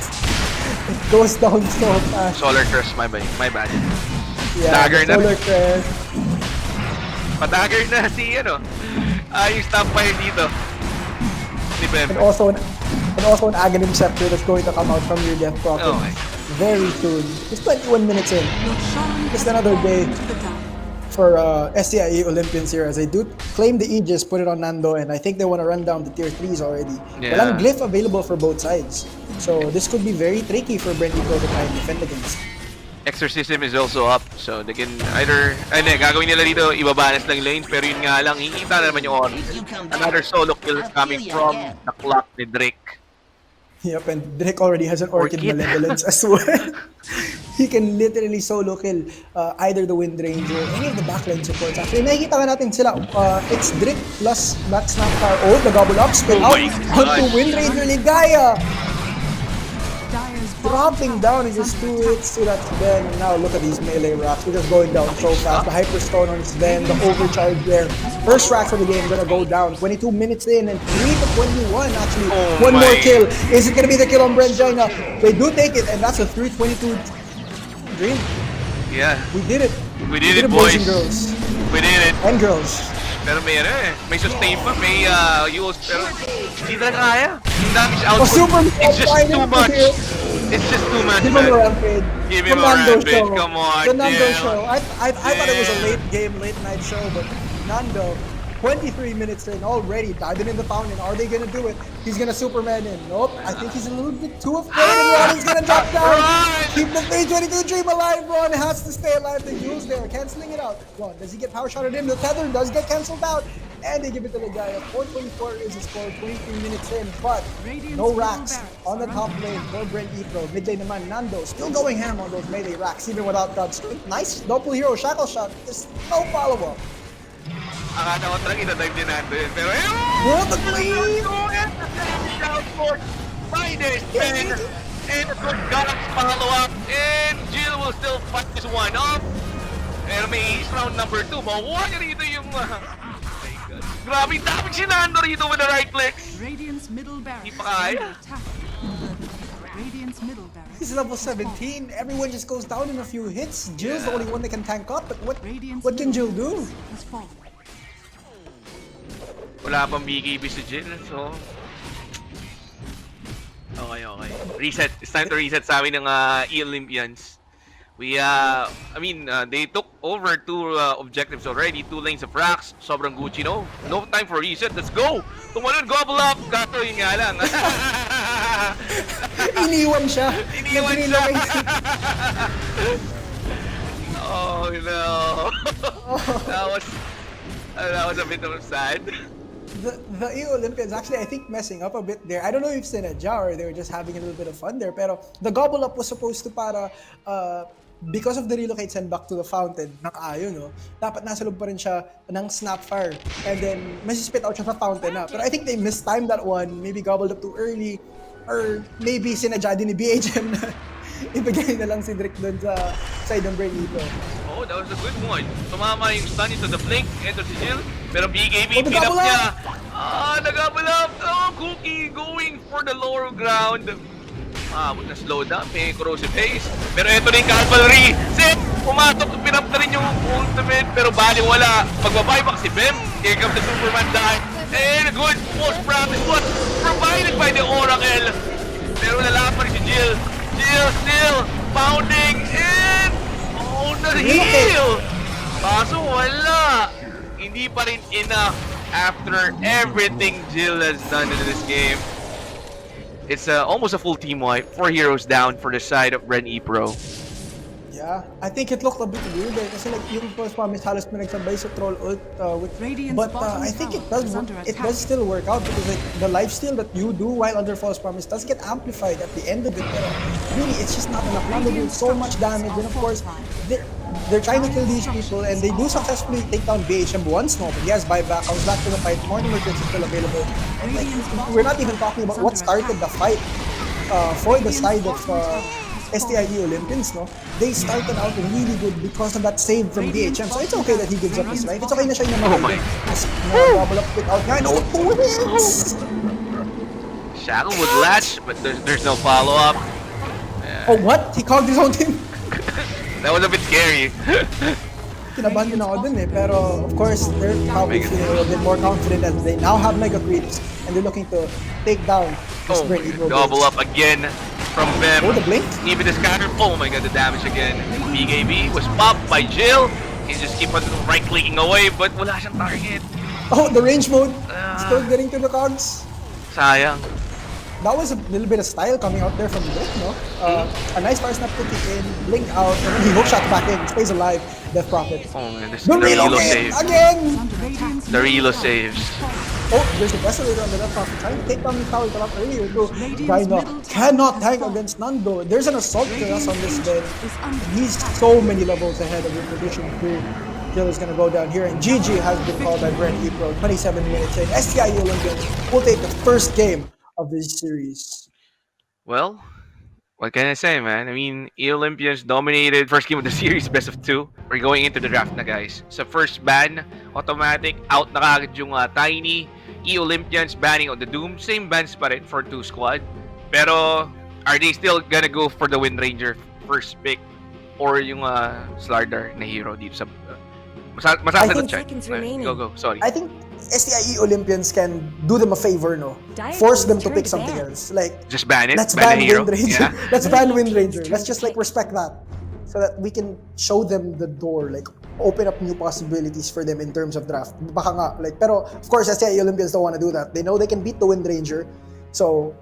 It goes down so fast. Solar Crest, my bad. Yeah, Dagger na. Solar Crest. Pa-dagger na yung stomp fire dito. And also an Aghanim Scepter that's going to come out from your Death Prophet very soon. It's 21 minutes in. Just another day for SEIU Olympians here, as they do claim the Aegis, put it on Nando, and I think they want to run down the tier 3s already. Walang glyph available for both sides. So this could be very tricky for Bren Epro to try and defend against. Exorcism is also up, so they can either, gagawin nila dito, ibabalas lang lanes, pero yun nga lang, hihita na naman yung Oracle. Another solo kill coming from the clock ni Drake. Yep, and Drake already has an Orchid Malevolence as well. He can literally solo kill either the Wind Ranger, any of the backline supports. Actually, nakikita nga natin sila, it's Drake plus Max Snapcar. The gobble up, spin out onto Wind Ranger Ligaya. dropping down in just 2 hits to that Sven. And now look at these melee racks. They're just going down so fast. The Hyperstone on Sven, the overcharge there. First rack of the game gonna go down. 22 minutes in and 3 to 21 actually. One more kill. Is it gonna be the kill on Brenjina? They do take it and that's a 322 dream. Yeah. We did it. We did it, boys. And girls. We did it. And girls. Pero may may sustain pa, may use, pero hindi talaga kaya. Yung damage output, super it's just too much. It's just too much, Give him a man. rampage. Give him a rampage, come on, The Nando Jill. show. I thought it was a late game, late night show, but Nando, 23 minutes in already, diving in the fountain. Are they gonna do it? He's gonna Superman in. Nope. I think he's a little bit too afraid and Ron's gonna drop down. Keep the phase 22 dream alive. Ron has to stay alive. The Jules there, canceling it out. Ron, does he get power shot at him? The tether does get cancelled out. And they give it to the guy. 424 is the score, 23 minutes in, but no racks on the top lane for Brent Epro. Mid lane naman, Nando still going ham on those melee racks, even without God's strength. Nice double hero shackle shot. Just no follow-up. Akala ko talagang itadive din natin. Pero What the clean! Down for Fridays, man. And God's follow-up. And Jill will still fight this one off. Pero may ace round number 2. Makuha niya rito yung... my God. Grabe, damage si Nando rito with the right click. Radiant's middle barracks. Hindi pa kaya. Radiant's middle barracks. He's level 17. Everyone just goes down in a few hits. Jill's the only one that can tank up. But what can Jill do? Has fallen. Wala pang BKB si Jill, so... Okay. Reset. It's time to reset sa amin ng E-Olympians. They took over 2 objectives already, 2 lanes of racks. Sobrang Gucci, no? No time for reset. Let's go! Tumalon, gobble up! Kato, yun nga lang. Iniwan siya. Oh, no. That was a bit of sad. The E-Olympians actually, I think, messing up a bit there. I don't know if sinadya or they were just having a little bit of fun there. Pero the gobble up was supposed to because of the relocate send back to the fountain, nakaayo, no? Dapat nasa loob pa rin siya ng Snapfire. And then, masispit out siya sa fountain na. Pero I think they mistimed that one. Maybe gobbled up too early. Or maybe sinadya din ni BHM na ibigay na lang si Drake dun sa side ng Brain Eagle. Oh, that was a good one. Tumama yung stun into the blink. Ito si Jill. Pero BKB, pinap nag-gobble niya. Nag-gobble up. Oh, Cookie going for the lower ground. But na-slow down. May corrosive haze. Pero ito na yung cavalry. Set! Pumatok. Pinap na rin yung ultimate. Pero bali wala. Magbabuyback si Bem. Here comes the Superman die. And a good post promise was provided by the Oracle. Pero nalaman pa rin si Jill. Jill still pounding and na-heal! Kaso wala! Hindi pa rin enough after everything Jill has done in this game. It's almost a full team wipe. 4 heroes down for the side of Ren E-Pro. Yeah, I think it looked a bit weird there kasi like yung first promise halos pinagsabay sa troll ult with but I think it does still work out because like the lifesteal that you do while under false promise does get amplified at the end of it, pero really it's just not enough. Now they do so much damage and of course they're trying to kill these people and they do successfully take down BHM once, no, but he has buyback, comes back to the fight, morning merchants is still available and like we're not even talking about what started the fight for the side of STIE Olympians, no? They started out really good because of that save from DHM. So it's okay that he gives up his life. It's okay na siya yung naman. Double up without nga. No, 2 hits! Shackle would latch, but there's no follow-up. Oh, what? He called his own team? That was a bit scary. Kinabahan din ako dun eh. Pero of course, they're probably feeling a little bit more confident as they now have mega creeps and they're looking to take down this double up again from Bem. Oh, the blink? Even the scatter. Oh my god, the damage again. BKB was popped by Jill. He just keep on right-clicking away, but wala siyang target. Oh, the range mode. Still getting to the cogs. Sayang. That was a little bit of style coming out there from Drake, no? A nice fire snap putting in, blink out, and then he hookshot back in, stays alive, Death Prophet. Oh man, this The the reload reload save. again! The reload saves. Oh, there's the Desolator on the Death Prophet, trying to take down the tower a lot earlier too. Dyna cannot tank against Nando. There's an assault class on this bed. He's so many levels ahead of your prediction crew. Jill is gonna go down here, and GG has been called by Brent Epro. 27 minutes in. STIE Olympians will take the first game of this series. Well, What can I say, man? I mean, E-Olympians dominated first game of the series, best of 2. We're going into the draft na, guys. Sa first ban, automatic, out na kagad yung Tiny. E-Olympians banning on the Doom. Same bans pa rin for 2 squad. Pero, are they still gonna go for the Wind Ranger first pick? Or yung Slardar na hero dito sa... Masasagot siya. Go. Sorry. I think STIE Olympians can do them a favor, no? Force them to pick something else. Like, just ban it? Let's ban ban hero? Wind Ranger. Yeah. Let's ban Wind Ranger. Let's just like respect that. So that we can show them the door, like open up new possibilities for them in terms of draft. Baka nga, like, pero of course STIE Olympians don't want to do that. They know they can beat the Wind Ranger. So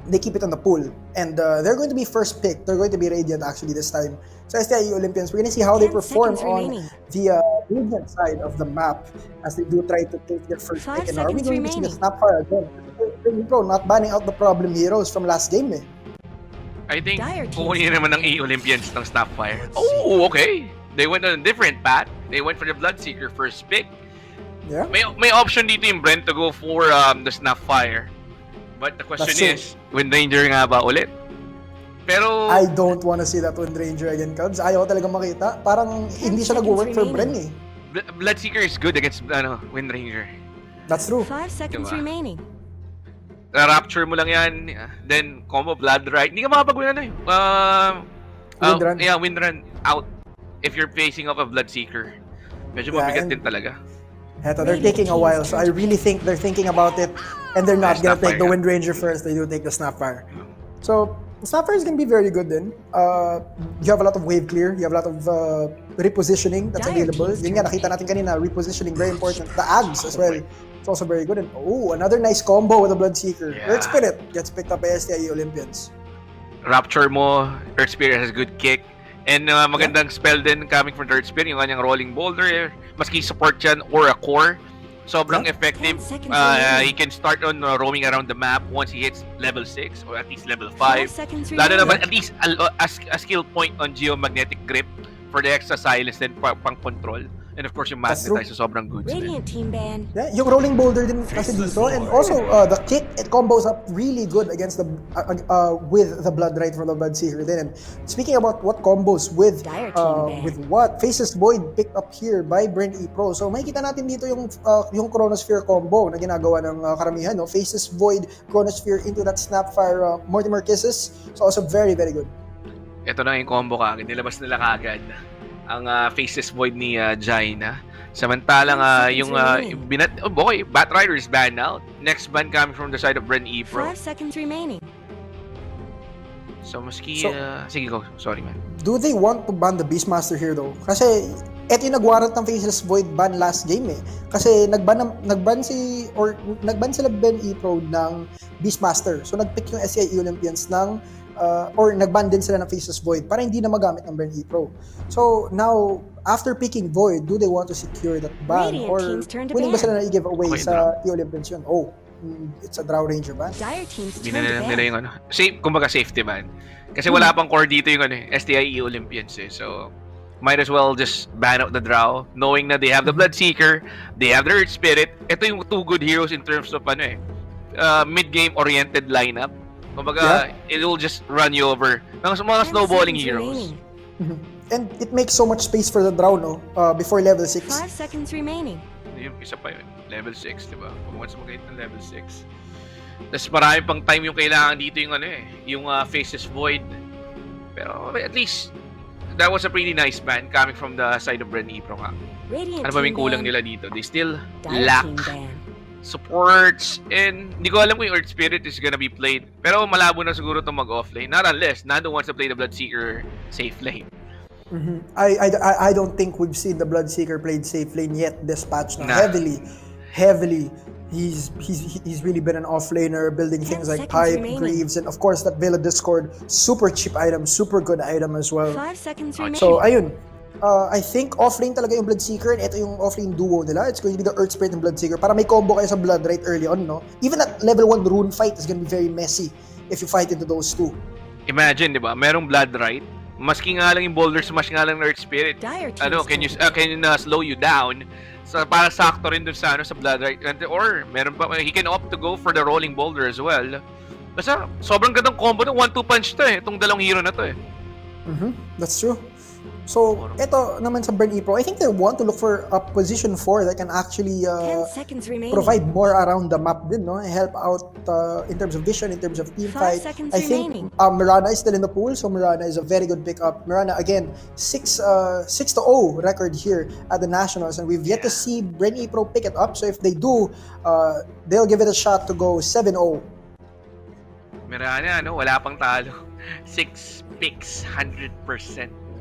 they keep it on the pool. And they're going to be first pick. They're going to be Radiant actually this time. So STIE Olympians, we're going to see how they perform on the Radiant side of the map as they do try to take their first pick. And are we going to see the Snapfire again? Bro, not banning out the problem heroes from last game eh. I think kukunin naman ng E-Olympians ng Snapfire. Oh, okay. They went on a different path. They went for the Bloodseeker first pick. Yeah. May option dito yung Brent to go for the Snapfire. But the question is, Wind Ranger nga ba ulit? Pero I don't wanna see that Wind Ranger again, Cubs. Ayaw talaga makita. Parang hindi siya nag-work for Bren eh. Bloodseeker is good against Wind Ranger. That's true. 5 seconds remaining. Rapture mo lang yan, then combo Blood Right. Hindi ka makapag-win Wind Run. Yeah, Wind Run out if you're facing off a Bloodseeker. Medyo mabigat din talaga. Heto, they're taking a while, so I really think they're thinking about it, and they're not gonna take the Wind Ranger first. They do take the Snapfire. So Snapfire is gonna be very good then. You have a lot of wave clear. You have a lot of repositioning that's available. Yun nga, nakita natin kanina, repositioning, very important. The Ags as well. It's also very good. And another nice combo with the Bloodseeker. Yeah. Earth Spirit gets picked up by STIE Olympians. Rapture mo, Earth Spirit has good kick. And magandang spell din coming from the Earth Spirit, yung kanyang Rolling Boulder. Maski support yan or a core. Sobrang effective. He can start on roaming around the map once he hits level 6 or at least level 5. Lalo naman at least a skill point on Geomagnetic Grip for the extra silence and pang control. And of course yung Magnetize, so sobrang good. Radiant team ban. Yeah, yung Rolling Boulder din kasi dito, and also the kick, it combos up really good against the with the Blood Right for the Bloodseeker din. And speaking about what combos with what Faceless Void picked up here by BRE Pro. So makikita natin dito yung Chronosphere combo na ginagawa ng karamihan, no? Faceless Void, Chronosphere into that Snapfire, Mortimer Kisses. So also very, very good. Ito na yung combo kagad. Nilabas nila kagad ang Faceless Void ni Jaina. Samantalang yung Bat Rider is banned out. Next ban coming from the side of BRE Pro. 5 seconds remaining. So maski sige go. Sorry man. Do they want to ban the Beastmaster here though? Kasi eto yung nag-warrant ng Faceless Void ban last game eh. Kasi nagban sila BRE Pro ng Beastmaster. So nagpick yung SEO Olympians ng or nagban din sila ng Faceless Void para hindi na magamit ng BRE Pro. So now, after picking Void, do they want to secure that ban? Or willing ba sila na i-give away sa E-Olympians yun? It's a Drow Ranger ban. Binala nila yung kumbaga safety ban. Kasi wala pang core dito yung STIE Olympians eh. So, might as well just ban out the Drow, knowing na they have the Bloodseeker, they have the Earth Spirit. Ito yung two good heroes in terms of mid-game oriented lineup. Kumbaga, it will just run you over. Mga snowballing heroes. And it makes so much space for the Drow, no? Before level 6. 5 seconds remaining. Yung isa pa yun. Level 6, di ba? Once mo kahit ng level 6. Tapos marami pang time yung kailangan dito yung Faceless Void. Pero at least, that was a pretty nice ban coming from the side of BRE Pro nga. Ano ba yung kulang nila dito? They still lack supports, and hindi ko alam kung yung Earth Spirit is gonna be played. Pero malabo na siguro itong mag-offlane. Not unless Nando wants to play the Bloodseeker safe lane. I don't think we've seen the Bloodseeker played safe lane yet this patch. Heavily. He's really been an offlaner, building things like Pipe, Greaves, and of course that Veil of Discord. Super cheap item, super good item as well. 5 seconds remaining. So ayun. I think offlane talaga yung Bloodseeker, and ito yung offlane duo nila. It's going to be the Earth Spirit and Bloodseeker para may combo kayo sa Blood right early on, no? Even at level 1 rune fight is going to be very messy if you fight into those two. Imagine, di ba? Merong Blood right. Maski nga lang yung Boulder Smash nga lang ng Earth Spirit. Can you slow you down? So para sakto rin dun sa Blood right. Or meron pa, he can opt to go for the Rolling Boulder as well. Basta, sobrang gandang combo ng 1-2 punch to eh. Itong dalawang hero na to eh. That's true. So, ito naman sa BRE Pro, I think they want to look for a position 4 that can actually 10 seconds remaining. provide more around the map din, no? Help out in terms of vision, in terms of team 5 fight. seconds I think remaining. Mirana is still in the pool, so Mirana is a very good pickup. Mirana, again, 6-0 record here at the Nationals, and we've yet to see BRE Pro pick it up, so if they do, they'll give it a shot to go 7-0. Mirana, wala pang talo. 6 picks, 100%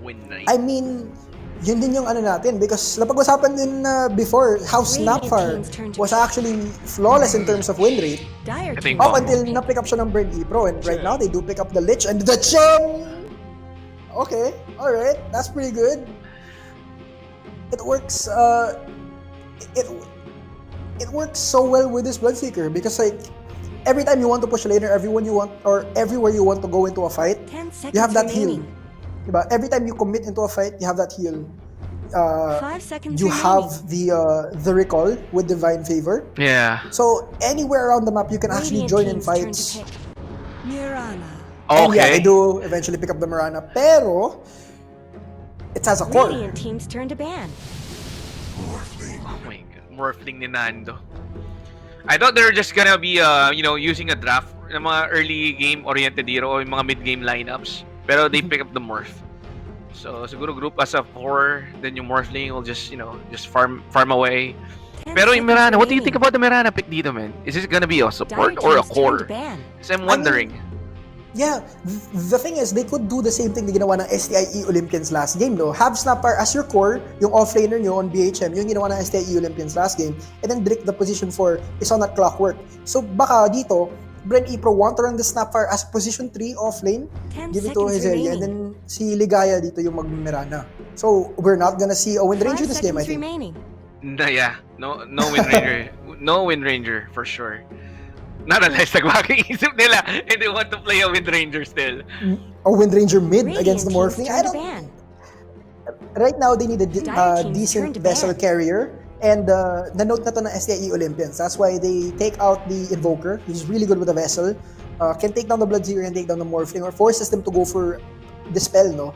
win rate. I mean, yun din yung ano natin because napag-usapan din before how Snapfire was actually flawless in terms of win rate Dire Ito team. yung up combo. until na-pick up siya ng BRE Pro, and right now they do pick up the Lich and the Gem! Okay, alright, that's pretty good. It works, it works so well with this Bloodseeker because like, every time you want to push laner, everywhere you want to go into a fight, 10 seconds you have that remaining. heal. Diba? Every time you commit into a fight, you have that heal. 5 seconds You remaining. have the recall with Divine Favor. Yeah. So anywhere around the map, you can actually Radiant join in team's turn to fights. pick. Mirana. And yeah, Okay. I do eventually pick up the Mirana, pero it has a core. Radiant team's turn to ban. Oh my god. Morphling ni Nando. I thought they were just gonna be, using a draft ng mga early game-oriented hero o yung mga mid-game lineups. Pero they pick up the Morph. So, siguro group as a 4, then yung Morphling will just, just farm away. 10 Pero yung seconds Mirana, what do you remaining. think about the Mirana pick dito, man? Is this gonna be a support Dire or a team's turn core? to ban. Kasi I'm wondering. Yeah, the thing is, they could do the same thing na ginawa ng STIE Olympians last game, no? Have Snapfire as your core, yung offlaner nyo on BHM, yung ginawa ng STIE Olympians last game, and then Drake, the position 4, is on that clockwork. So baka dito, BRE Pro want to run the Snapfire as position 3 offlane, 10 give it to seconds Hezelia, and remaining. then si Ligaya dito yung mag-Mirana. So we're not gonna see a Wind 5 Ranger this game, I seconds think. remaining. Yeah. No Wind Ranger. No Wind Ranger, for sure. Not unless nagmakaisip nila and they want to play a Wind Ranger still. A Wind Ranger mid Radiant against the team's Morphling. turn I to don't. ban. Right now, they need a Dire team's turn decent to vessel ban. carrier. And na-note na to ng STIE Olympians. That's why they take out the Invoker, who's really good with a vessel. Can take down the Bloodseeker and take down the Morphling, or forces them to go for Dispel, no?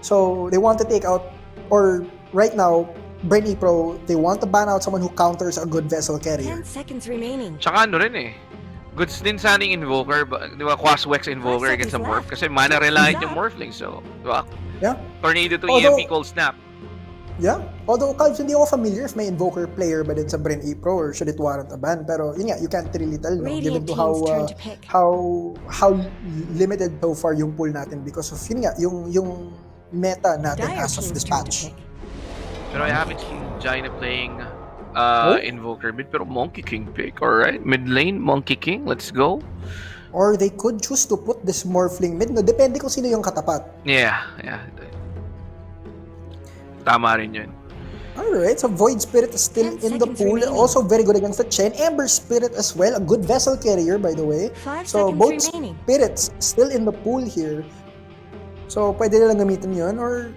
So, they want to take out, or right now, BRE Pro, they want to ban out someone who counters a good vessel carrier. 10 seconds remaining. Tsaka ano rin eh. Goods din sana yung Invoker, di ba? Quaswex Invoker 5 against the seconds Morph. left. Kasi mana reliant Time's yung up. Morphling. So, di ba? Yeah? Tornado to Although- EMP Cold Snap. Yeah. Although, Calvs, hindi ako familiar if may Invoker player ba din sa BRE Pro or should it warrant a ban. Pero yun nga, you can't really tell, no? Given Radiant to how team's turn to pick. how limited so far yung pool natin because of yun nga, yung meta natin Dire as of team's this turn to patch. pick. Pero I haven't seen Jaina playing Oh? Invoker mid. Pero Monkey King pick, alright? Mid lane, Monkey King. Let's go. Or they could choose to put this Morphling mid, no? Depende kung sino yung katapat. Yeah. Tama rin yun. Alright, so Void Spirit is still 10 in the seconds pool. remaining. Also very good against the Chen. Ember Spirit as well, a good vessel carrier by the way. 5 So seconds both remaining. spirits still in the pool here. So pwede nilang gamitin yun, or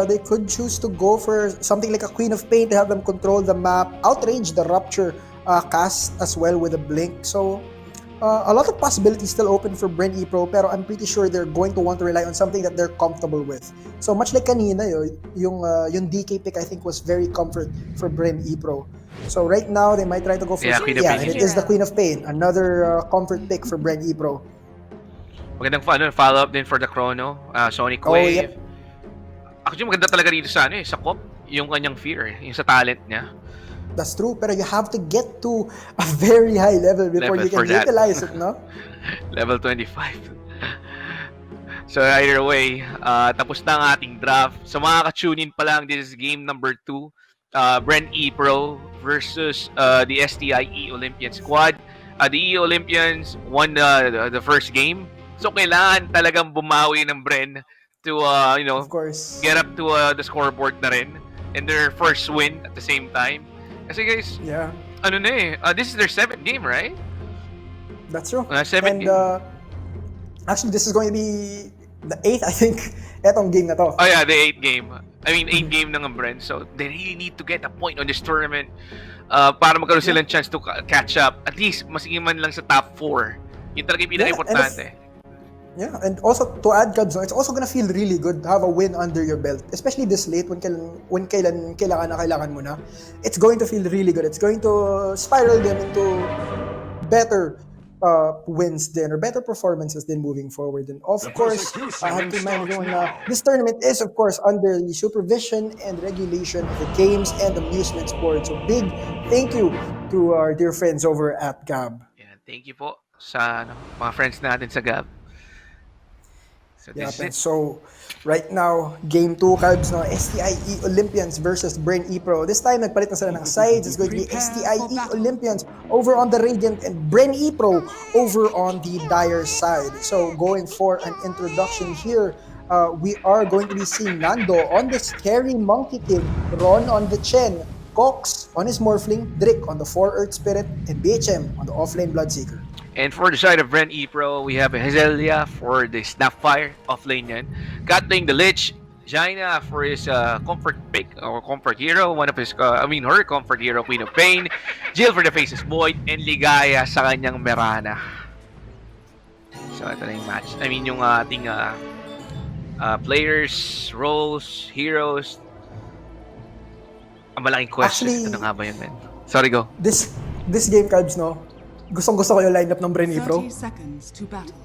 they could choose to go for something like a Queen of Pain to have them control the map, outrange the Rupture cast as well with a Blink. So a lot of possibilities still open for BRE Pro, pero I'm pretty sure they're going to want to rely on something that they're comfortable with. So much like kanina, yung DK pick I think was very comfort for BRE Pro. So right now they might try to go for Yeah, Queen of and Pain. it is the Queen of Pain, another comfort pick for BRE Pro. Magandang follow-up din for the Chrono. Sonic Oh, Wave. yep. Actually, maganda talaga dito sa sa Cop. Yung kanyang fear yung sa talent niya. That's true, pero you have to get to a very high level before Level you for can that. utilize it, no? Level 25. So either way, tapos na ang ating draft. So mga ka-tune in pa lang, this is game number 2. BRE Pro versus the STIE Olympian squad. The E Olympians won the first game. So kailangan talagang bumawi ng Bren to Of course. get up to the scoreboard na rin and their first win at the same time. Kasi guys, Yeah, ano na this is their 7th game, right? that's true. 7th And game. actually, this is going to be the 8th, I think, etong game na to. Oh yeah, the 8th game. I mean, 8th game ng Bren. So, they really need to get a point on this tournament para magkaroon silang chance to catch up. At least, masiging man lang sa top 4 Yun talaga yung Yeah, pinaka-importante. Yeah, and also to add, Cubs, it's also gonna feel really good to have a win under your belt, especially this late when kailangan mo na. It's going to feel really good. It's going to spiral them into better wins then, or better performances then moving forward. And of course, I have to remind everyone this tournament is of course under the supervision and regulation of the Games and Amusements Board. So big thank you to our dear friends over at GAB. Yan, thank you po sa mga friends natin sa GAB. So Yeah, this is it. so right now, game 2, Carbs, no, STIE Olympians versus BRE Pro. This time, nagpalit na sila ng sides. It's going to be STIE Olympians over on the Radiant and BRE Pro over on the Dire side. So going for an introduction here, we are going to be seeing Nando on the Scary Monkey King, Ron on the Chen, Cox on his Morphling, Drick on the 4 Earth Spirit, and BHM on the offlane Bloodseeker. And for the side of BRE Pro, we have Hezelia for the Snapfire offlane yan. Kat playing the Lich, Jaina for his comfort pick or comfort hero, one of his, her comfort hero, Queen of Pain, Jill for the Faceless Void, and Ligaya sa kanyang Merana. So ito na yung match. I mean yung ating players, roles, heroes. Ang malaking question. Actually, ano nga ba yun, man? Sorry, go. This game, Carbs, no? Gustong-gusto ko yung lineup ng BRE Pro. 30 seconds to battle.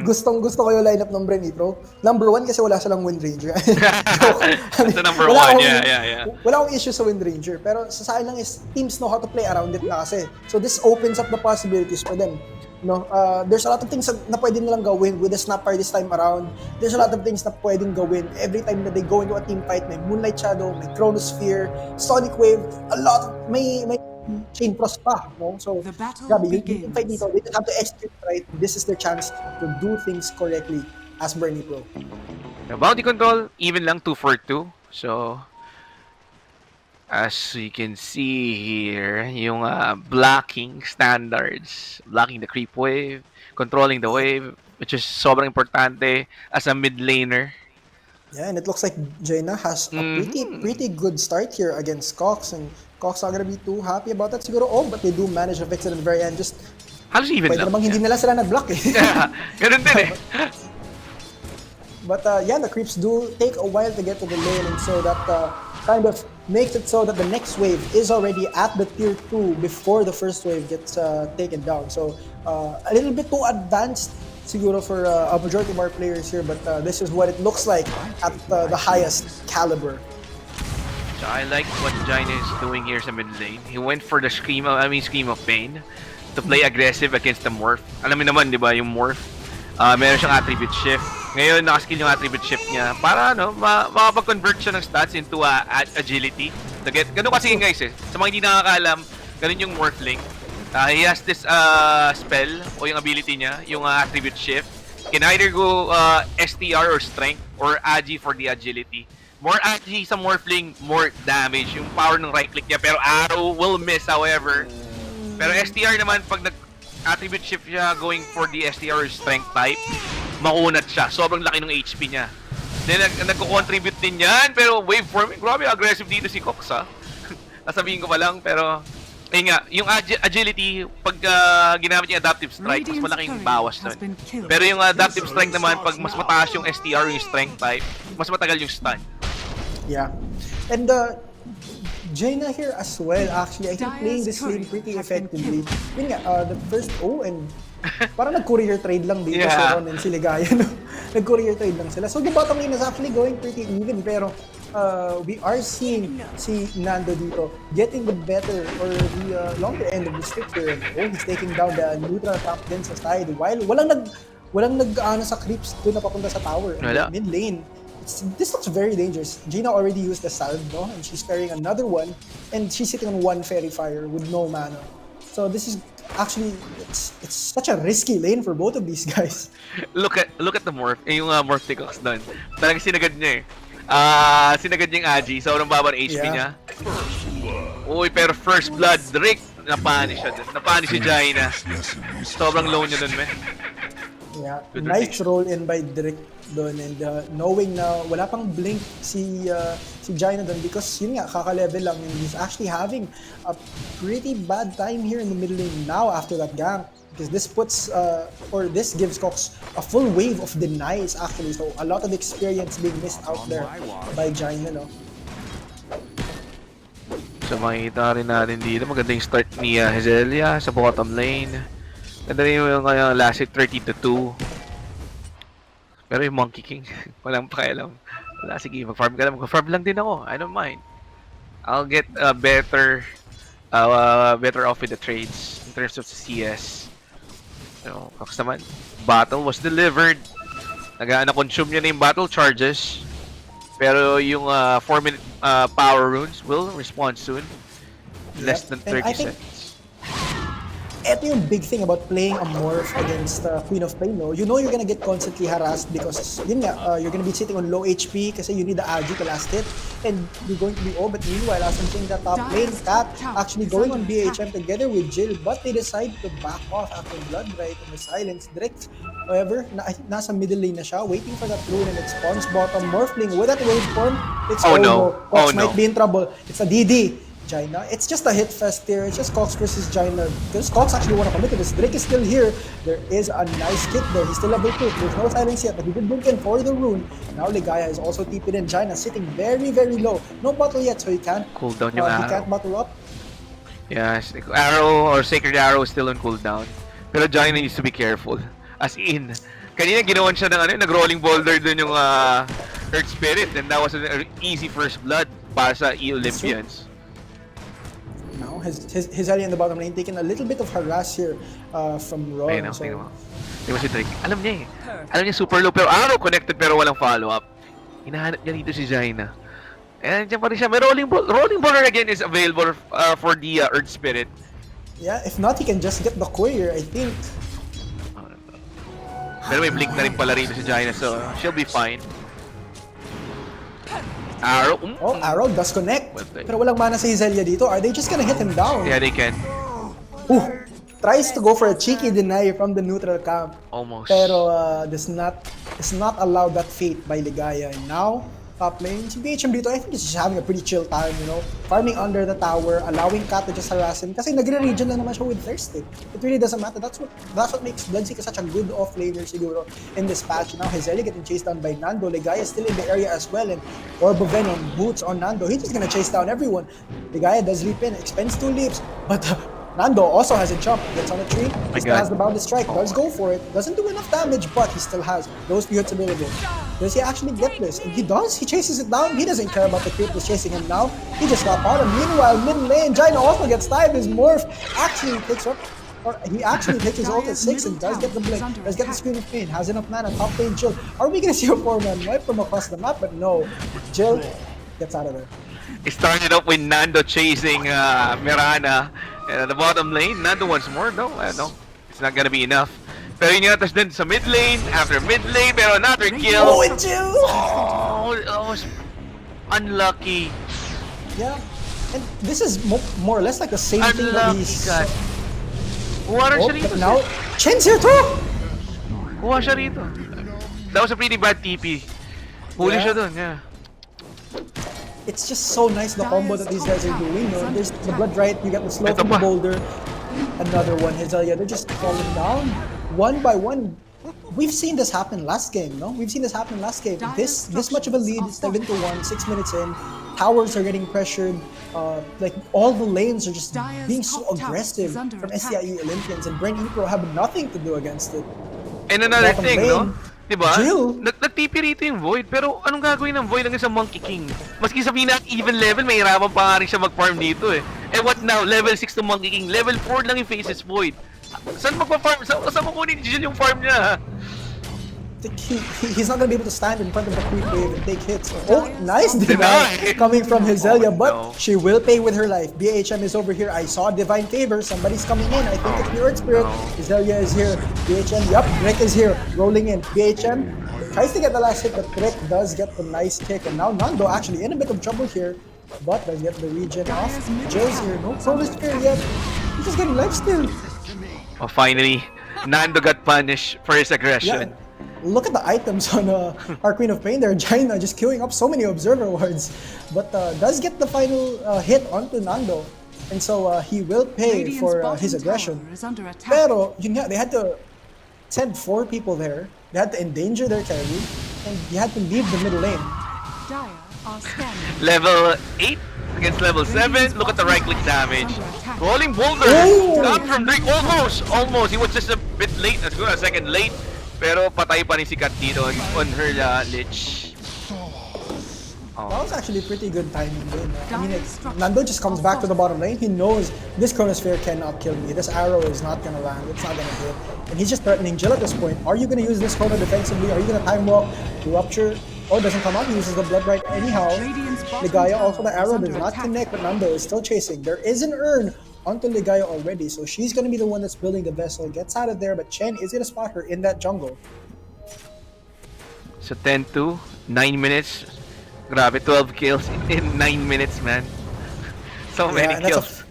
Gustong-gusto ko yung lineup ng BRE Pro. Number 1 kasi wala silang Wind Ranger. So number 1, yeah. Wala akong issue sa Wind Ranger. Pero sa akin lang is, teams know how to play around it na kasi. So this opens up the possibilities for them. No, there's a lot of things na pwede nilang gawin with the Snapfire this time around. There's a lot of things na pwedeng gawin every time that they go into a team fight. May Moonlight Shadow, may Chronosphere, Sonic Wave, a lot of, may Chain Frost pa, no? So, grabe, yung fight dito, they have to execute right. This is their chance to do things correctly as BRE Pro. The bounty control, even lang 2 for 2. So, as you can see here, yung blocking standards, blocking the creep wave, controlling the wave, which is sobrang importante as a mid laner. Yeah, and it looks like Jaina has a pretty good start here against Cox, and Cox not gonna be too happy about that siguro. Oh, but they do manage to fix it at the very end. Just halos even pwede lang. namang hindi nila sila nag-block eh. Yeah, ganun din eh. But yeah, the creeps do take a while to get to the lane, and so that kind of makes it so that the next wave is already at the tier 2 before the first wave gets taken down. So a little bit too advanced siguro for a majority of our players here, but this is what it looks like at the highest caliber. So I like what Jaina is doing here sa mid lane. He went for the Scream of Pain to play aggressive against the Morph. Alam mo naman, di ba, yung Morph, meron siyang attribute shift. Ngayon, nakaskill yung attribute shift niya para makapag-convert siya ng stats into agility. Ganun kasi guys eh. Sa mga hindi nakakaalam, ganun yung Morphling. He has this spell o yung ability niya, yung attribute shift. Can either go STR or strength or agi for the agility. More agi sa Morphling, more damage. Yung power ng right click niya, pero arrow will miss however. Pero STR naman, pag nag-attribute shift siya going for the STR or strength type, makunat siya. Sobrang laki ng HP niya. Then nagko-contribute din yan, pero waveform, grabe aggressive dito si Cox ha. Nasabihin ko pa lang, pero ayun nga, yung agility, pag ginamit yung adaptive strike, mas malaking bawas nun. Pero yung adaptive strike naman, pag mas mataas yung STR yung strength type, mas matagal yung stun. Yeah. And Jaina here as well, actually, I think playing this lane pretty effectively. Yun nga, the first, and parang nag-courier trade lang dito si Ron and si Ligaya, no? Nag-courier trade lang sila. So the bottom lane is actually going pretty even, pero we are seeing si Nando dito getting the better or the longer end of the stick here. Oh, he's taking down the neutral top din sa side while walang nag-ano sa creeps doon na papunta sa tower. Mid lane. This looks very dangerous. Jaina already used the salve, no? And she's carrying another one, and she's sitting on one fairy fire with no mana. So this is actually it's such a risky lane for both of these guys. Look at the Morph, yung Morph Ticox doon. Talagang sinagad niya eh. Sinagad niya yung Agi, sobrang baba ng HP niya. Uy, pero first blood, Rick, napanish siya doon. Napanish si Jaina. Sobrang low niya doon, man. Yeah, nice roll in by Drick doon, and knowing na wala pang blink si Jaina doon because yun nga, kaka-level lang, and he's actually having a pretty bad time here in the middle lane now after that gank. because this puts or this gives Cox a full wave of denies actually. So a lot of experience being missed out there by Jaina, no? So makikita rin natin dito, maganda yung start ni Hezelia sa bottom lane. Ganda rin yung last hit 30-2. Pero yung Monkey King, walang pakialam. Wala, sige, mag-farm ka lang. Mag-farm lang din ako. I don't mind. I'll get better off with the trades in terms of CS. So, Cox naman, battle was delivered. Na-consume niya na yung battle charges. Pero yung 4-minute power runes will respond soon. Less than 30 seconds. Ito yung big thing about playing a Morph against Queen of Pain, no? You know you're gonna get constantly harassed because, yun nga, you're gonna be sitting on low HP kasi you need the agi to last hit. And you're going to be, but meanwhile, as I'm saying, that top lane, Cat actually going on BHM together with Jill, but they decide to back off after Blood Right on the silence direct. However, nasa middle lane na siya, waiting for that rune and it spawns bottom. Morphling with that waveform, it's Cox might be in trouble. It's a DD. Jaina. It's just a hit fest here. It's just Cox versus Jaina. Because Cox actually want to commit to this. Drake is still here. There is a nice kick there. He's still level 2. There's no silence yet, but he did blink in for the rune. Now Ligaya is also TP'd in. Jaina sitting very, very low. No bottle yet, so he can't. Cooldown yung he can't bottle up. Yes, arrow or sacred arrow is still on cooldown. Pero Jaina needs to be careful. As in, kanina ginawan siya ng nag-rolling boulder dun yung Earth Spirit, and that was an easy first blood para sa E-Olympians. Now, his ally in the bottom lane taking a little bit of harass here from Ron. Ayun, so, tingnan mo si Drake. Alam niya eh. Alam niya super low pero arrow connected pero walang follow-up. Hinahanap niya dito si Jaina. And dyan pa rin siya. May rolling baller again is available for the Earth Spirit. Yeah, if not, he can just get the courier, I think. Pero may blink na rin pala rito si Jaina, so she'll be fine. Arrow. Arrow does connect. Pero walang mana sa Hezelia dito. Are they just gonna hit him down? Yeah, they can. Tries to go for a cheeky deny from the neutral camp. Almost. Pero does not allow that fate by Ligaya. And now, top lane, si BHM dito, I think he's just having a pretty chill time, you know? Farming under the tower, allowing Cat to just harass him. Kasi nagre-regen lang naman siya with Thirst. It really doesn't matter. That's what makes Bloodseeker such a good off-laner siguro in this patch. Now, Hezelia getting chased down by Nando. Ligaya is still in the area as well. And Orb of Venom boots on Nando. He's just gonna chase down everyone. Ligaya does leap in, expends 2 leaps. But Nando also has a jump, gets on a tree, he still has the bounded strike, does go for it, doesn't do enough damage, but he still has those few hits available. Does he actually get this? And he does, he chases it down, he doesn't care about the creep that's chasing him now, he just got bottom. Meanwhile, mid lane, Jaina also gets tied, his Morph actually takes up, or he actually takes his ult at 6 and does get the blink, does get the Scream of Pain, has enough mana, top lane Jill. Are we gonna see a 4-man wipe from across the map? But no, Jill gets out of there. It started up with Nando chasing Mirana. And at the bottom lane, Nando once more. No, it's not gonna be enough. Pero yun nga, then sa mid lane, after mid lane, pero another kill. Oh, it's Jill! Oh, it was unlucky. Yeah, and this is more or less like the same thing that he's... Kuha siya rito. But now, Chen's here too! Kuha siya rito. That was a pretty bad TP. Huli siya dun, yeah. It's just so nice the combo that these guys are doing. You know, there's the Blood Right, you get the slow from the boulder. Another one, Hezelia, they're just falling down one by one. We've seen this happen last game, no? We've seen this happen last game. This much of a lead, 7-1, 6 minutes in. Towers are getting pressured. Like all the lanes are just being so aggressive from SEO Olympians, and Brent Pro have nothing to do against it. And another thing, no? Diba? Jill? Nag-TP rito yung Void, pero anong gagawin ng Void hanggang sa Monkey King? Maski sabihin na even level, may hirapan pa nga rin siya mag-farm dito eh. And what now? Level 6 to Monkey King, level 4 lang yung Faces Void. Saan magpa-farm? Saan makunin Jill yung farm niya? He's not gonna be able to stand in front of the creep wave and take hits. Oh, nice deny coming from Hezelia, but she will pay with her life. BHM is over here. I saw Divine Favor. Somebody's coming in. I think it's the Earth Spirit. Hezelia is here. BHM, yup, Drake is here. Rolling in. BHM tries to get the last hit, but Drake does get the nice kick. And now Nando actually in a bit of trouble here, but does get the regen off. Jill's here. No Promise Spear yet. He's just getting lifesteal. Oh, finally, Nando got punished for his aggression. Yeah. Look at the items on our Queen of Pain there, Jaina just queuing up so many Observer wards, but does get the final hit onto Nando. And so he will pay Radiant's for bottom his aggression. tower is under attack. Pero, yun nga, they had to send 4 people there. They had to endanger their carry. And you had to leave the middle lane. Dire are scanning. Level 8 against level 7. Look at the right click damage. Rolling boulder. Oh! Coming from Drake. Almost. He was just a bit late. Let's go a second late. Pero patay pa ni si Kat dito on her Lich. That was actually pretty good timing din. I mean, Nando just comes back to the bottom lane. He knows this Chronosphere cannot kill me. This arrow is not gonna land. It's not gonna hit. And he's just threatening Jill at this point. Are you gonna use this Chrono defensively? Are you gonna time walk, rupture? Oh, it doesn't come out. He uses the blood right anyhow. Ligaya also the arrow does not connect, but Nando is still chasing. There is an urn onto Ligaya already, so she's gonna be the one that's building the vessel. Gets out of there, but Chen is gonna spot her in that jungle. So 10-2, 9 minutes. Grabe, 12 kills in 9 minutes, man. So many and kills.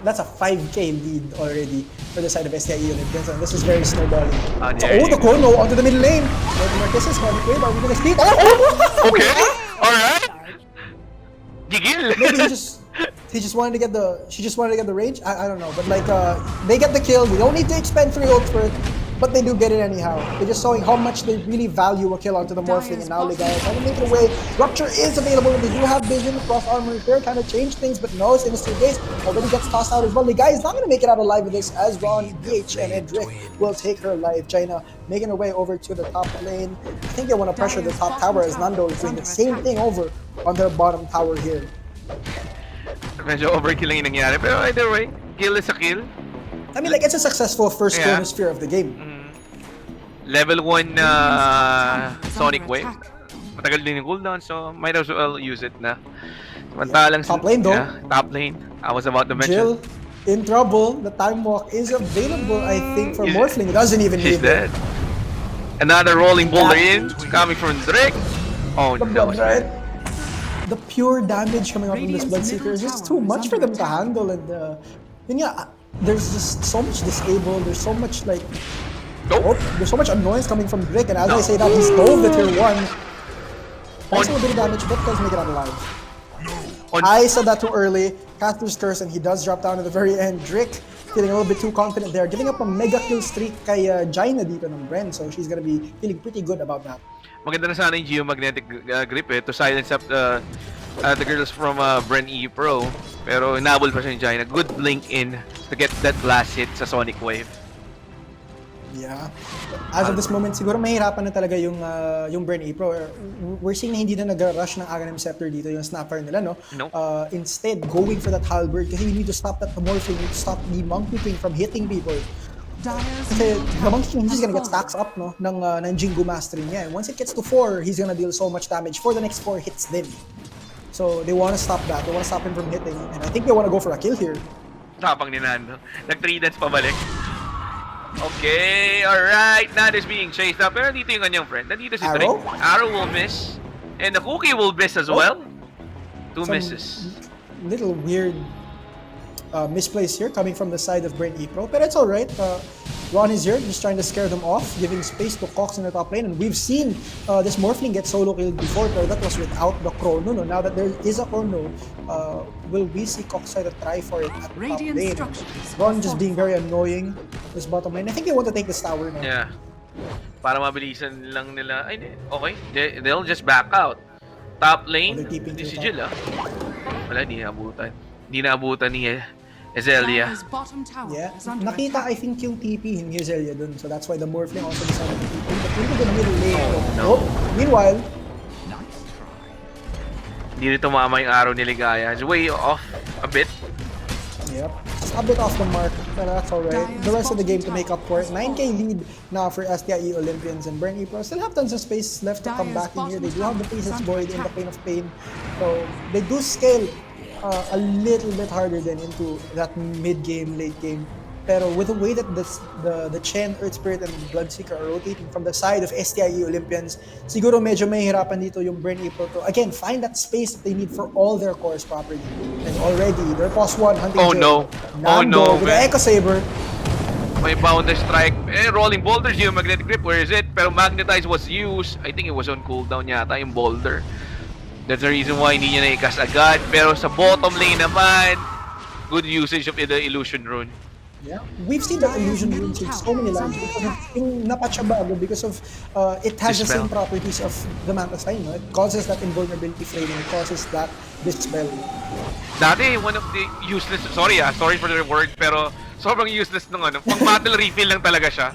That's a 5k lead already for the side of STIE Olympians, and this is very snowballing. The chrono onto the middle lane. Marquez is Sonic Wave. Are we gonna speed? Okay, alright. Gigil. Maybe he just wanted to get the range. I don't know, but like they get the kill. We don't need to expend 3 ults for it, but they do get it anyhow. They're just showing how much they really value a kill onto the Morphling, and now Ligaya is trying to make it away. Rupture is available, and they do have vision. Cross armor repair kind of change things, but no, Sinister Gaze already gets tossed out as well. Ligaya is not going to make it out alive with this, as Ron, BH, and Edric will take her life. China making her way over to the top lane. I think they want to pressure the top tower, as Nando is doing the same thing over on their bottom tower here. Medyo overkill lang yung nangyari, pero either way, kill is a kill. I mean, like, it's a successful first Chronosphere of the game. Level 1 Sonic Wave. Matagal din yung cooldown, so might as well use it na. Samantalang top lane though. Yeah, top lane. I was about to mention. Jill in trouble. The time walk is available, I think, for Morphling. It doesn't even She's need dead. Another rolling boulder in, coming from Drake. Oh, the that was right. bad. The pure damage coming out from this Bloodseeker is just too much for them to handle, and there's just so much disable. There's so much like. There's so much annoyance coming from Drake, and as I say that, he's stove the tier 1. Nice little bit of damage, but does make it out alive. I said that too early. Caster's Curse, and he does drop down at the very end. Drake feeling a little bit too confident there, giving up a mega kill streak kay Jaina dito ng Bren, so she's gonna be feeling pretty good about that. Maganda na sana yung geomagnetic grip to silence up the girls from BRE Pro, pero inabol pa siya ni Jaina. Good blink in to get that last hit sa Sonic Wave. Yeah. As of this moment, siguro mahirapan na talaga yung BRE Pro. We're seeing na hindi na nag-rush ng Aghanim Scepter dito yung snapper nila, no? Nope. Instead, going for that halberd kasi you need to stop that Morphling, you need to stop the Monkey King from hitting people. Kasi the Monkey King, he's gonna get stacks up, no? ng Jingu Mastery niya. And once it gets to 4, he's gonna deal so much damage for the next 4 hits din. So they want to stop that. They want to stop him from hitting. And I think they want to go for a kill here. Tapang ni Nando. Nag-3 dance pabalik. Okay, alright. Nando's being chased up. Pero dito yung kanyang friend. Nandito si Drake. Arrow will miss. And the Cookie will miss as well. 2 misses. Little weird misplace here coming from the side of BRE Pro. But it's alright. Ron is here, just trying to scare them off, giving space to Cox in the top lane. And we've seen this Morphling get solo killed before, but that was without the Chrono. No? Now that there is a Chrono, will we see Cox try to try for it at the top lane? Ron just being very annoying this bottom lane. I think they want to take this tower now. Yeah. Para mabilisan lang nila. Ay, okay. They'll just back out. Top lane, hindi si Jill Wala, hindi naabutan. Hindi naabutan ni Ezelia. Yeah, nakita I think yung TP ni Ezelia dun, so that's why the Morphling also decided to TP. But into the middle lane. Meanwhile, hindi rin tumama yung arrow ni Ligaya. It's way off a bit. Yep, just a bit off the mark, but that's alright. The rest of the game to make up for it. 9k lead now for STIE Olympians, and BRE Pro still have tons of space left to come back in here. They do have the Faceless Void in the Plane of Pain, so they do scale a little bit harder than into that mid-game, late-game. Pero with the way that the Chen, Earth Spirit, and Bloodseeker are rotating from the side of STIE Olympians, siguro medyo mahihirapan dito yung BRE Pro to, again, find that space that they need for all their cores properly. And already, they're +1 hunting Jill. Nando with the Echo Saber. May boundary strike. Rolling boulders, yung magnetic grip, where is it? Pero magnetize was used. I think it was on cooldown yata, yung boulder. That's the reason why hindi niya na-cast agad. Pero sa bottom lane naman, good usage of the illusion rune. Yeah, we've seen that illusion runes in so many lines because of yung napatsabago because of it has the Dispel. same properties of the Manta Sign, no? It causes that invulnerability framing, it causes that dispel. Dati, one of the useless, sorry for the word, pero sobrang useless nung ano, pang battle refill lang talaga siya.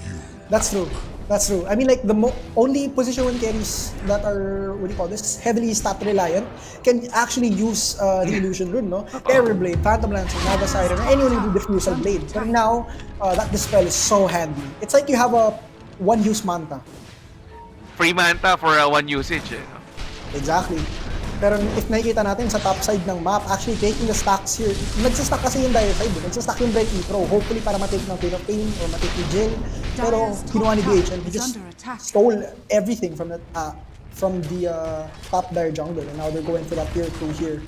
That's true. That's true. I mean, like, the only position 1 carries that are, what do you call this, heavily stat reliant can actually use the illusion rune, no? Terror Blade, Phantom Lancer, Naga Siren, or anyone who do Diffusal Blade. But now, that dispel is so handy. It's like you have a one-use Manta. Free manta for one usage, eh. No? Exactly. Pero if nakikita natin sa top side ng map, actually taking the stacks here, nagsastack kasi yung dire side, nagsastack yung Bright Pro, hopefully para matake ng Queen of Pain or matake yung Jill. Pero kinuha ni BH and he just stole everything from the top dire jungle, and now they're going for that tier 2 here.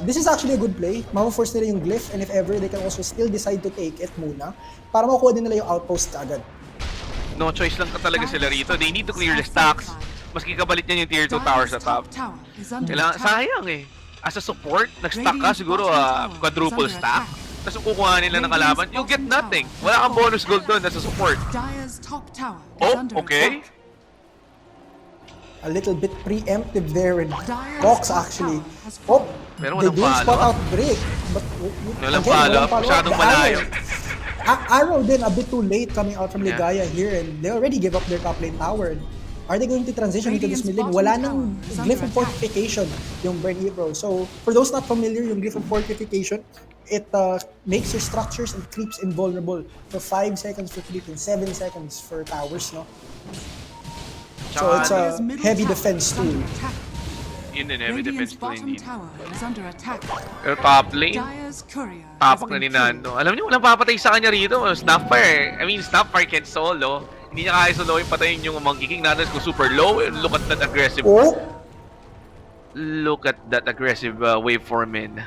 This is actually a good play. Mama-force nila yung glyph, and if ever, they can also still decide to take it muna para makuha din nila yung outpost agad. No choice lang talaga sila rito. They need to clear the stacks. Maski kabalit niyan yung tier 2 tower sa top. Kailangan, sayang eh. As a support, nag-stack ka siguro quadruple stack. Tapos kukuha nila ng kalaban, you'll get nothing. Wala kang bonus gold doon as a support. Oh, okay. A little bit preemptive there with Cox actually. Oh, Pero they walang do spot follow-up. out break. But Walang follow-up, masyadong The malayo. Arrow din a bit too late coming out from Yeah. Ligaya here, and they already give up their top lane tower. Are they going to transition into this mid lane? Wala nang Glyph of Fortification yung BRE Pro. So, for those not familiar, yung Glyph of Fortification, it makes your structures and creeps invulnerable for 5 seconds for creep and 7 seconds for towers, no? So it's a heavy defense tool. Yun din, heavy defense tool indeed. Tower is under attack. Pero top lane, Dire's courier has tapak na been ni Nando. Alam niyo, walang papatay sa kanya rito. Snapfire. I mean, Snapfire can solo. Hindi niya kaya soloin, patayin yung Monkey King natin kung super low. And look at that aggressive. Oh! Look at that aggressive waveform in. Alam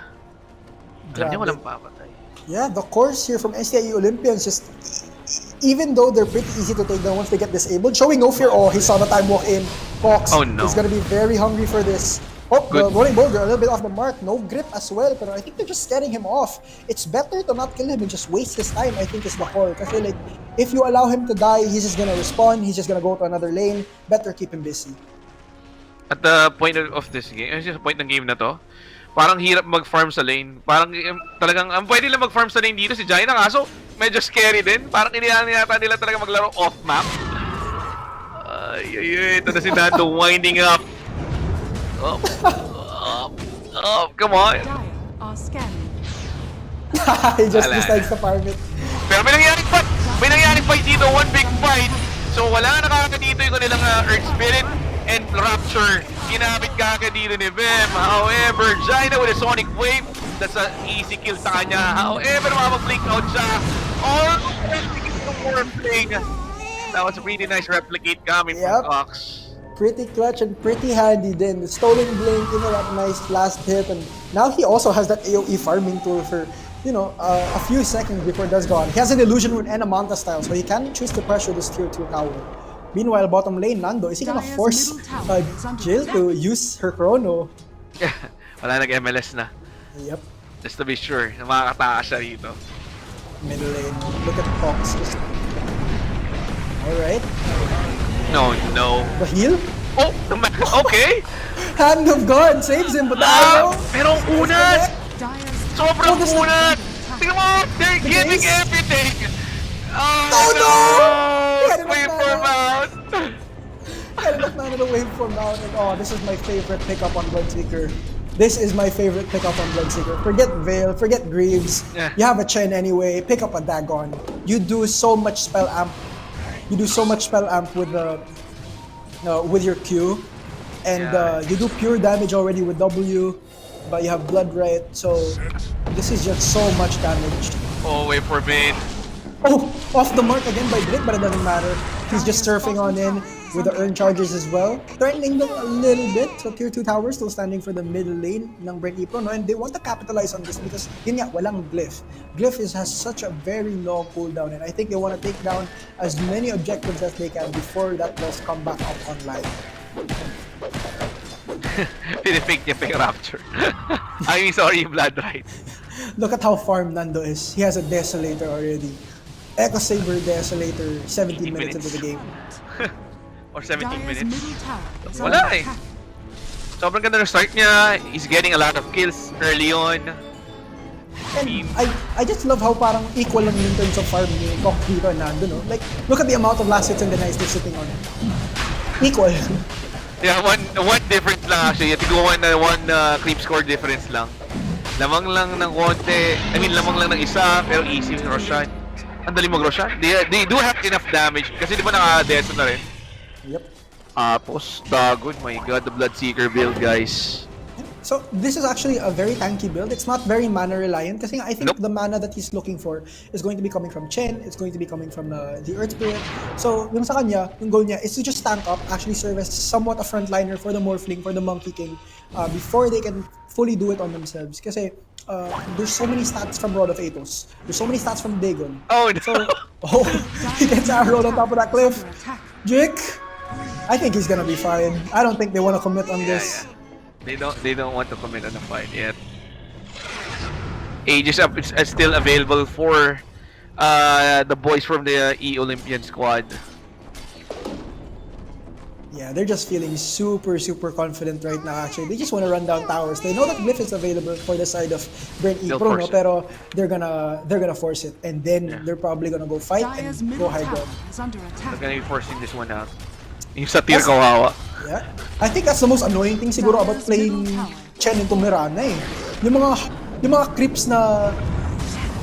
niya, Grabe. walang papatay. Yeah, the course here from STIE Olympians just, even though they're pretty easy to take down once they get disabled, showing no fear. Oh, he saw the time walk in. Fox Oh, no. is gonna be very hungry for this. Oh, the Good. rolling boulder a little bit off the mark. No grip as well, but I think they're just scaring him off. It's better to not kill him and just waste his time, I think is the call. Kasi like, if you allow him to die, he's just gonna respawn, he's just gonna go to another lane. Better keep him busy. At the point of this game, sa point ng game na to, parang hirap mag-farm sa lane. Parang talagang, ang pwede lang mag-farm sa lane dito si Jaina, kaso medyo scary din. Parang inilalata nila talaga maglaro off-map. Ay, ito na si Nando winding up. Come on. Dire are scanning. He just Wala. decides to farm it. Pero may nangyaring fight! May nangyaring fight dito, one big fight. So wala nakaka dito yung kanilang Earth Spirit and Rapture. Ginamit kagad dito ni Vem. However, Jaina with a Sonic Wave. That's an easy kill sa kanya. However, makapag-blink out siya. Or, replicate yung that was a pretty nice replicate coming Yep. from Cox. Pretty clutch and pretty handy then. The stolen blink, you know, that nice last hit, and now he also has that AoE farming tool for, you know, a few seconds before that's gone. He has an illusion rune and a Manta style, so he can choose to pressure this tier 2 tower. Meanwhile, bottom lane, Nando, is he gonna Dire's force middle tower is under Jill to use her chrono? Wala nag-MLS na. Yep, Just to be sure na makakatakas siya rito. middle lane. Look at Fox. Just... Alright, No. the heal? Oh, okay. Hand of God saves him, but the Ah, arrow... pero ang unat! Dire's Sobrang Oh, this is- unat! Tingnan mo! They're The giving base? everything! Oh, Oh, no! Get him Wait up, for Nano. out! Kind of not the wave from down, and oh, this is my favorite pickup on Bloodseeker. This is my favorite pickup on Bloodseeker. Forget Veil, forget Greaves. Yeah. You have a Chen anyway. Pick up a Dagon. You do so much spell amp. You do so much spell amp with your Q, and Yeah. you do pure damage already with W, but you have Blood Right. So this is just so much damage. Oh, wait for Vayne. Oh, off the mark again by Drake, but it doesn't matter. He's just surfing on in with the earn charges as well. Threatening them a little bit. So tier 2 tower still standing for the middle lane ng BRE Pro, no? And they want to capitalize on this because yun nga, walang Glyph. Glyph has such a very long cooldown, and I think they want to take down as many objectives as they can before that does come back up online. Pinifake niya pa yung Rapture. I mean, sorry, yung Blood Right. Look at how farm Nando is. He has a Desolator already. Echo Saber Desolator, 17 minutes into the game. Or 17 Dire's minutes. middle tower is Wala under eh. attack. Sobrang ganda ng start niya. He's getting a lot of kills early on. And I just love how parang equal lang in terms of farm ni Kok dito and Nando, no? Like, look at the amount of last hits and denies they're sitting on. Equal. Yeah, one difference lang actually. I think one creep score difference lang. Lamang lang ng konti. I mean, lamang lang ng isa, pero easy yung Roshan. Ang dali mag-Roshan. They do have enough damage. Kasi di ba naka-deso na rin? Yep. Tapos, Dagon. My god, the Bloodseeker build, guys. So, this is actually a very tanky build. It's not very mana reliant kasi I think the mana that he's looking for is going to be coming from Chen, it's going to be coming from the Earth Spirit. So, yung sa kanya, yung goal niya is to just tank up, actually serve as somewhat a frontliner for the Morphling, for the Monkey King, before they can fully do it on themselves. Kasi, there's so many stats from Rod of Athos. There's so many stats from Dagon. Oh, no. So, he gets arrowed on top of that cliff. Jake, I think he's gonna be fine. I don't think they want to commit on this. Yeah. They don't want to commit on the fight yet. Aegis up is still available for the boys from the E-Olympian squad. Yeah, they're just feeling super confident right now actually. They just want to run down towers. They know that Glyph is available for the side of BRE Pro, no? Pero they're gonna force it. And then they're probably gonna go fight Dire's and middle go high tower ground. is under They're attack. gonna be forcing this one out. Yung sa tier kawawa. Yeah. I think that's the most annoying thing siguro about playing Chen into Mirana eh. Yung mga creeps na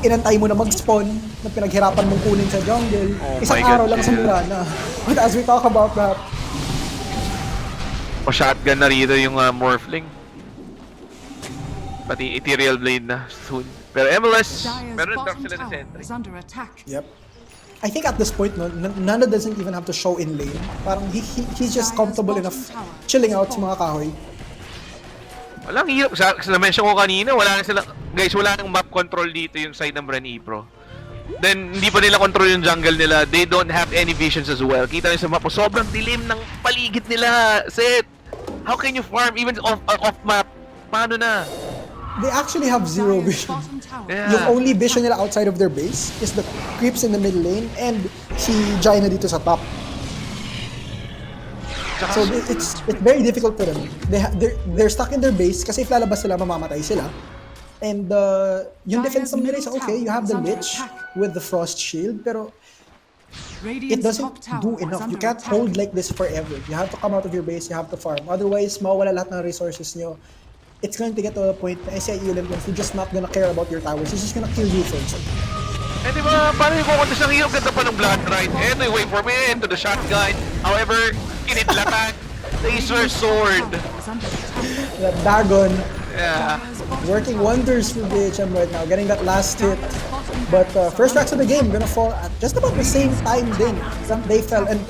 inantay mo na mag-spawn, na pinaghirapan mong kunin sa jungle, isang my araw God, lang sa yeah. Mirana. But as we talk about that, Pa-shotgun na rito yung Morphling. Pati Ethereal Blade na soon. Pero MLS, Dire's meron drop bottom sila na tower sentry. is under attack. yep. I think at this point, no, Nana doesn't even have to show in lane. Parang he's just comfortable enough chilling out sa mga kahoy. Walang hirap. Sa na-mention ko kanina, wala na sila. Guys, wala nang map control dito yung side ng BRE Pro. Then, hindi pa nila control yung jungle nila. They don't have any visions as well. Kita nyo sa map, sobrang dilim ng paligid nila. Set! How can you farm even off map? Paano na? They actually have zero Dire's vision. bottom tower Yeah. Yung only vision nila outside of their base is the creeps in the middle lane and si Jaina dito sa top. So it's very difficult for them. They're stuck in their base kasi if lalabas sila, mamamatay sila. And yung defense ng nila is okay, you have the Lich with the Frost Shield, pero it doesn't do enough. You can't hold like this forever. You have to come out of your base, you have to farm. Otherwise, mawala lahat ng resources nyo. It's going to get to the point na SEO Olympians, they're just not gonna care about your towers. They're just gonna kill you first. Eh di ba, paano yung kukuntis ng iyo? Ganda pa ng Blood Rite. Eto yung wait for me into the shotgun. However, kinidlatan. Laser Sword. That Dagon, Yeah. working wonders for BHM right now, getting that last hit. But first tracks of the game gonna fall at just about the same time din. They fell and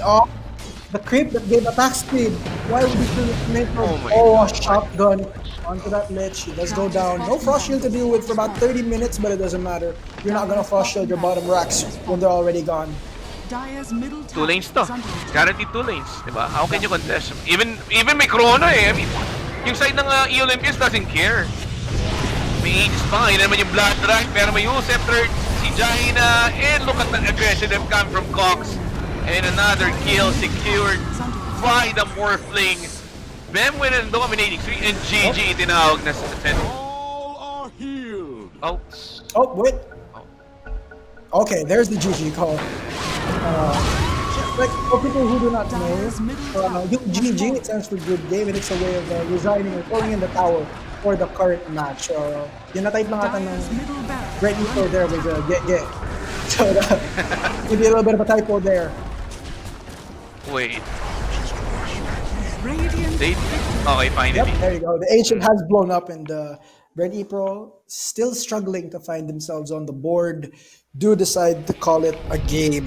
the creep that gave attack speed. Why would you make a shotgun onto that Lich? He does go down. No Frost Shield to deal with for about 30 minutes, but it doesn't matter. You're not gonna Frost Shield your bottom racks when they're already gone. Dire's middle Two tower lanes to. is under attack. Guaranteed 2 lanes. Diba? How can you contest? Even may chrono eh. I mean, yung side ng E-Olympians doesn't care. May Aegis pa nga. Yun naman yung Blood Rite. Pero may Scepter, si Jaina. And look at the aggressive coming from Cox. And another kill secured by the Morphling. Bem winning and dominating 3 and GG tinawag na sa defense. All are healed. Oh. Oh, wait. Okay, there's the GG call. Like, for people who do not know, yung GG, it stands for good game, and it's a way of resigning or throwing in the towel for the current match. Yung na-type lang ata ng Dire's middle barracks Great info there was get. So, maybe a little bit of a typo there. Wait. Radiant Okay, finally. Yep, there you go. The Ancient has blown up, and BRE Pro still struggling to find themselves on the board. Do decide to call it a game.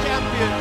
Champions.